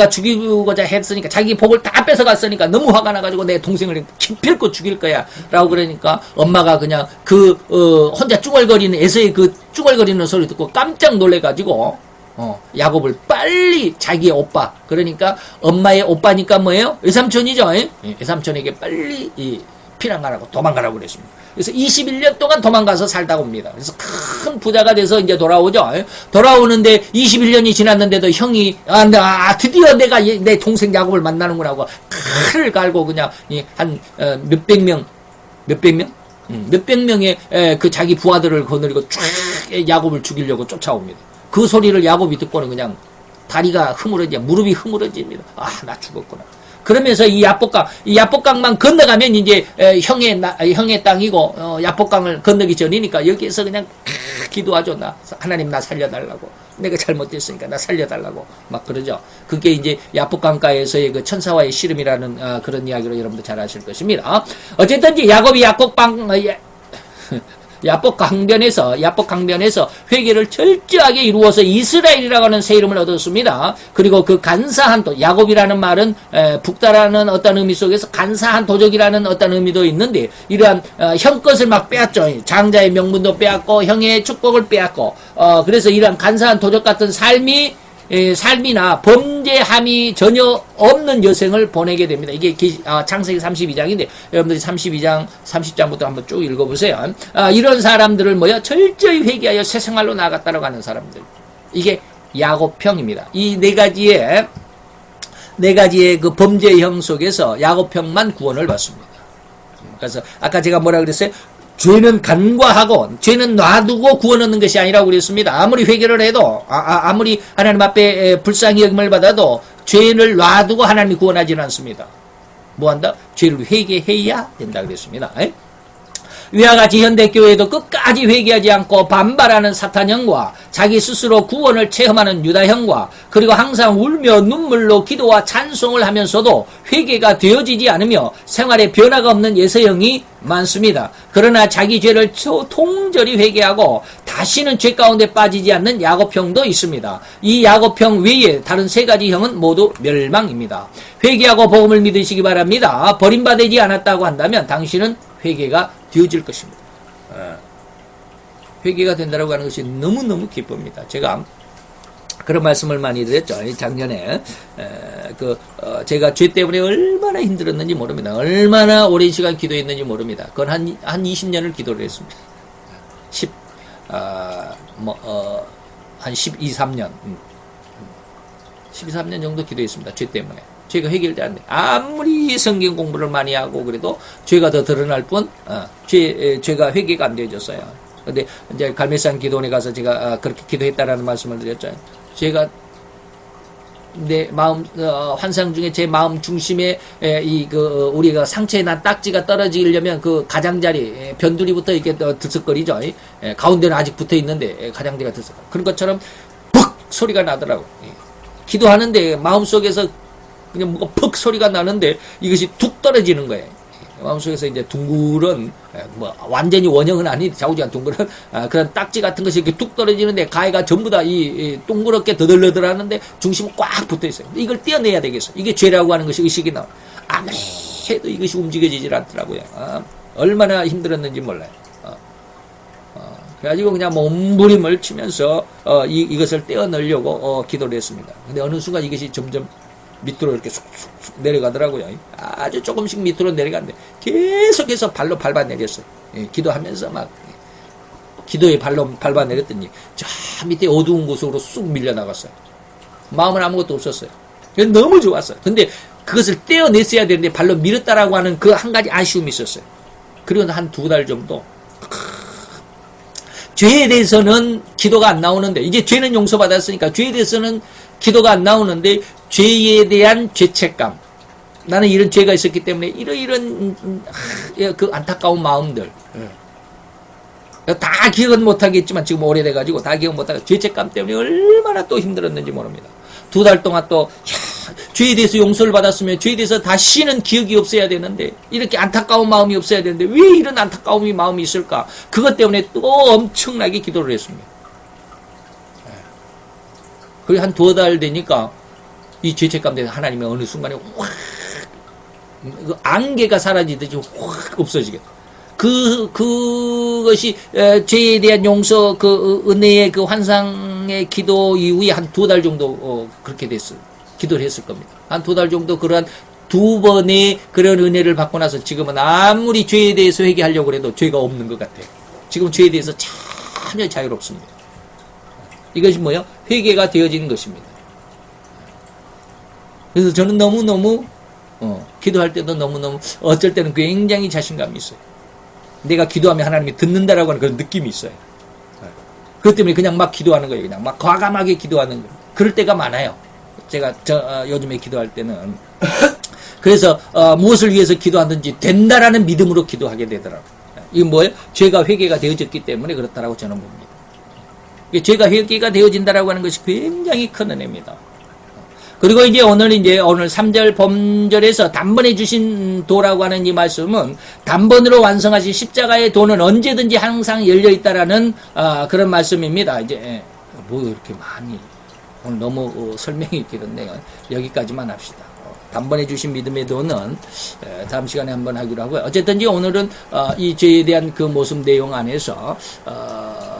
죽이고자 했으니까, 자기 복을 다 뺏어갔으니까 너무 화가 나가지고 내 동생을 기필코 죽일 거야 라고 그러니까 엄마가 그냥 혼자 쭈글거리는 에서의 그 쭈글거리는 소리 듣고 깜짝 놀래가지고 야곱을 빨리 자기의 오빠, 그러니까 엄마의 오빠니까 뭐예요? 외삼촌이죠. 외삼촌에게 빨리 피난가라고, 도망가라고 그랬습니다. 그래서 21년 동안 도망가서 살다 옵니다. 그래서 큰 부자가 돼서 이제 돌아오죠. 돌아오는데 21년이 지났는데도 형이 드디어 내가 내 동생 야곱을 만나는구나 하고 칼을 갈고 그냥 한 몇백 명의 그 자기 부하들을 거느리고 쫙 야곱을 죽이려고 쫓아옵니다. 그 소리를 야곱이 듣고는 그냥 다리가 흐물어지고 무릎이 흐물어집니다. 나 죽었구나. 그러면서 이 야복강만 건너가면 이제 형의 땅이고 야복강을 건너기 전이니까 여기에서 그냥 기도하죠. 하나님 나 살려달라고. 내가 잘못됐으니까 나 살려달라고 막 그러죠. 그게 이제 야복강가에서의 그 천사와의 씨름이라는 그런 이야기로 여러분들 잘 아실 것입니다. 어쨌든 이제 야곱이 야복강변에서 회개를 철저하게 이루어서 이스라엘이라고 하는 새 이름을 얻었습니다. 그리고 그 간사한 야곱이라는 말은 북다라는 어떤 의미 속에서 간사한 도적이라는 어떤 의미도 있는데 이러한 형 것을 막 빼앗죠. 장자의 명분도 빼앗고 형의 축복을 빼앗고 그래서 이러한 간사한 도적 같은 삶이나 범죄함이 전혀 없는 여생을 보내게 됩니다. 이게 창세기 32장인데 여러분들이 32장 30장부터 한번 쭉 읽어보세요. 이런 사람들을 철저히 회개하여 새 생활로 나아갔다고 하는 사람들, 이게 야곱형입니다. 이 네 가지의 그 범죄형 속에서 야곱형만 구원을 받습니다. 그래서 아까 제가 뭐라 그랬어요? 죄는 간과하고 죄는 놔두고 구원 얻는 것이 아니라고 그랬습니다. 아무리 회개를 해도 아무리 하나님 앞에 불쌍히 여김을 받아도 죄를 놔두고 하나님이 구원하지는 않습니다. 뭐한다? 죄를 회개해야 된다 그랬습니다. 위와 같이 현대교회도 끝까지 회개하지 않고 반발하는 사탄형과 자기 스스로 구원을 체험하는 유다형과 그리고 항상 울며 눈물로 기도와 찬송을 하면서도 회개가 되어지지 않으며 생활에 변화가 없는 예서형이 많습니다. 그러나 자기 죄를 통절히 회개하고 다시는 죄 가운데 빠지지 않는 야곱형도 있습니다. 이 야곱형 외에 다른 세 가지 형은 모두 멸망입니다. 회개하고 복음을 믿으시기 바랍니다. 버림받지 않았다고 한다면 당신은 회개가 되어질 것입니다. 회개가 된다고 하는 것이 너무너무 기쁩니다. 제가 그런 말씀을 많이 드렸죠. 작년에 제가 죄 때문에 얼마나 힘들었는지 모릅니다. 얼마나 오랜 시간 기도했는지 모릅니다. 그건 한 20년을 기도를 했습니다. 한 12, 3년 13년 정도 기도했습니다. 죄 때문에. 죄가 해결되지 않네. 아무리 성경 공부를 많이 하고 그래도 죄가 더 드러날 뿐, 죄가 회개가 안 되어졌어요. 근데 이제 갈매산 기도원에 가서 제가 그렇게 기도했다라는 말씀을 드렸죠. 제가 내 마음 환상 중에 제 마음 중심에 우리가 상처에 난 딱지가 떨어지려면 그 가장자리 변두리부터 이렇게 들썩거리죠. 가운데는 아직 붙어 있는데 가장자리가 들썩. 그런 것처럼 푹 소리가 나더라고. 기도하는데 마음 속에서 그냥 뭐가 퍽 소리가 나는데 이것이 툭 떨어지는 거예요. 마음속에서 이제 둥그런, 완전히 원형은 아닌 좌우지간 둥그런, 그런 딱지 같은 것이 이렇게 툭 떨어지는데 가해가 전부 다 동그랗게 더덜더덜 하는데 중심은 꽉 붙어 있어요. 이걸 떼어내야 되겠어. 이게 죄라고 하는 것이 의식이 나와. 아무리 해도 이것이 움직여지질 않더라고요. 얼마나 힘들었는지 몰라요. 그래가지고 그냥 몸부림을 치면서, 이것을 떼어내려고, 기도를 했습니다. 근데 어느 순간 이것이 점점 밑으로 이렇게 쑥쑥쑥 내려가더라고요. 아주 조금씩 밑으로 내려가는데 계속해서 발로 밟아내렸어요. 기도하면서 막 기도에 발로 밟아내렸더니 저 밑에 어두운 곳으로 쑥 밀려나갔어요. 마음은 아무것도 없었어요. 너무 좋았어요. 근데 그것을 떼어냈어야 되는데 발로 밀었다라고 하는 그 한 가지 아쉬움이 있었어요. 그리고 한 2달 정도 죄에 대해서는 기도가 안 나오는데 이제 죄는 용서받았으니까 죄에 대해서는 기도가 안 나오는데 죄에 대한 죄책감, 나는 이런 죄가 있었기 때문에 이런 그 안타까운 마음들 다 기억은 못하겠지만 지금 오래돼가지고 다 기억 못하고 죄책감 때문에 얼마나 또 힘들었는지 모릅니다. 2달 동안 또 죄에 대해서 용서를 받았으면 죄에 대해서 다시는 기억이 없어야 되는데 이렇게 안타까운 마음이 없어야 되는데 왜 이런 안타까움이 마음이 있을까? 그것 때문에 또 엄청나게 기도를 했습니다. 그리고 한 2달 되니까 이 죄책감 때문에 하나님이 어느 순간에 확 그 안개가 사라지듯이 확 없어지게. 그것이 죄에 대한 용서 그 은혜의 그 환상의 기도 이후에 한 2달 정도 그렇게 됐어요. 기도를 했을 겁니다. 한 2달 정도 그러한 2번의 그런 은혜를 받고 나서 지금은 아무리 죄에 대해서 회개하려고 해도 죄가 없는 것 같아요. 지금 죄에 대해서 전혀 자유롭습니다. 이것이 뭐예요? 회개가 되어지는 것입니다. 그래서 저는 너무너무 기도할 때도 너무너무 어쩔 때는 굉장히 자신감이 있어요. 내가 기도하면 하나님이 듣는다라고 하는 그런 느낌이 있어요. 그것 때문에 그냥 막 기도하는 거예요. 그냥 막 과감하게 기도하는 거예요. 그럴 때가 많아요. 제가 요즘에 기도할 때는 그래서 무엇을 위해서 기도하든지 된다라는 믿음으로 기도하게 되더라고요. 이게 뭐예요? 죄가 회개가 되어졌기 때문에 그렇다라고 저는 봅니다. 죄가 회개가 되어진다라고 하는 것이 굉장히 큰 은혜입니다. 그리고 이제 오늘 3절 범절에서 단번에 주신 도라고 하는 이 말씀은 단번으로 완성하신 십자가의 도는 언제든지 항상 열려 있다라는 그런 말씀입니다. 이제 뭐 이렇게 많이 오늘 너무 설명이 길었네요. 여기까지만 합시다. 단번에 주신 믿음의 도는 다음 시간에 한번 하기로 하고요. 어쨌든지 오늘은 이 죄에 대한 그 모습 내용 안에서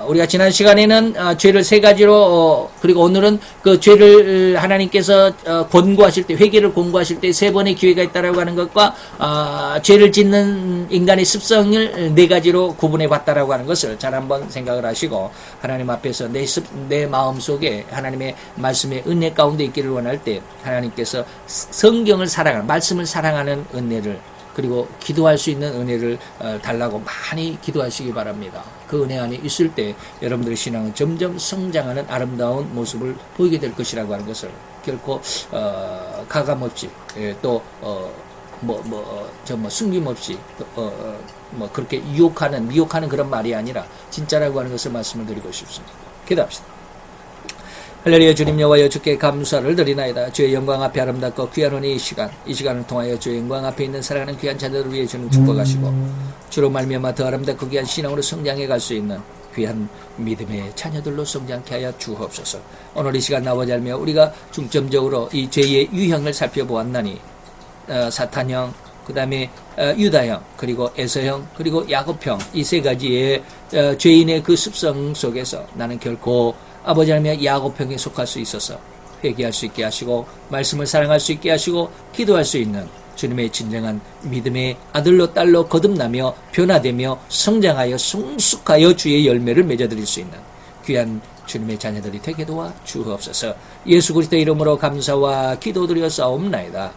우리가 지난 시간에는 죄를 세 가지로 그리고 오늘은 그 죄를 하나님께서 권고하실 때 회개를 권고하실 때 세 번의 기회가 있다라고 하는 것과 죄를 짓는 인간의 습성을 네 가지로 구분해 봤다라고 하는 것을 잘 한번 생각을 하시고 하나님 앞에서 내 마음 속에 하나님의 말씀의 은혜 가운데 있기를 원할 때 하나님께서 성경을 사랑하는 말씀을 사랑하는 은혜를 그리고 기도할 수 있는 은혜를 달라고 많이 기도하시기 바랍니다. 그 은혜 안에 있을 때 여러분들의 신앙은 점점 성장하는 아름다운 모습을 보이게 될 것이라고 하는 것을 결코 가감없이 또 숨김없이 그렇게 미혹하는 그런 말이 아니라 진짜라고 하는 것을 말씀을 드리고 싶습니다. 기도합시다. 할렐루야. 주님 여호와여, 주께 감사를 드리나이다. 주의 영광 앞에 아름답고 귀한 은혜의 이 시간을 통하여 주의 영광 앞에 있는 사랑하는 귀한 자들을 위해 주는 축복하시고 주로 말미암아 더 아름답고 귀한 신앙으로 성장해 갈 수 있는 귀한 믿음의 자녀들로 성장케 하여 주옵소서. 오늘 이 시간 나와 자며 우리가 중점적으로 이 죄의 유형을 살펴보았나니 사탄형, 그 다음에 유다형, 그리고 에서형, 그리고 야곱형, 이 세 가지의 죄인의 그 습성 속에서 나는 결코 아버지 하나님의 야곱형에 속할 수 있어서 회개할 수 있게 하시고 말씀을 사랑할 수 있게 하시고 기도할 수 있는 주님의 진정한 믿음의 아들로 딸로 거듭나며 변화되며 성장하여 성숙하여 주의 열매를 맺어드릴 수 있는 귀한 주님의 자녀들이 되게 도와 주옵소서. 예수 그리스도의 이름으로 감사와 기도드려 싸움나이다.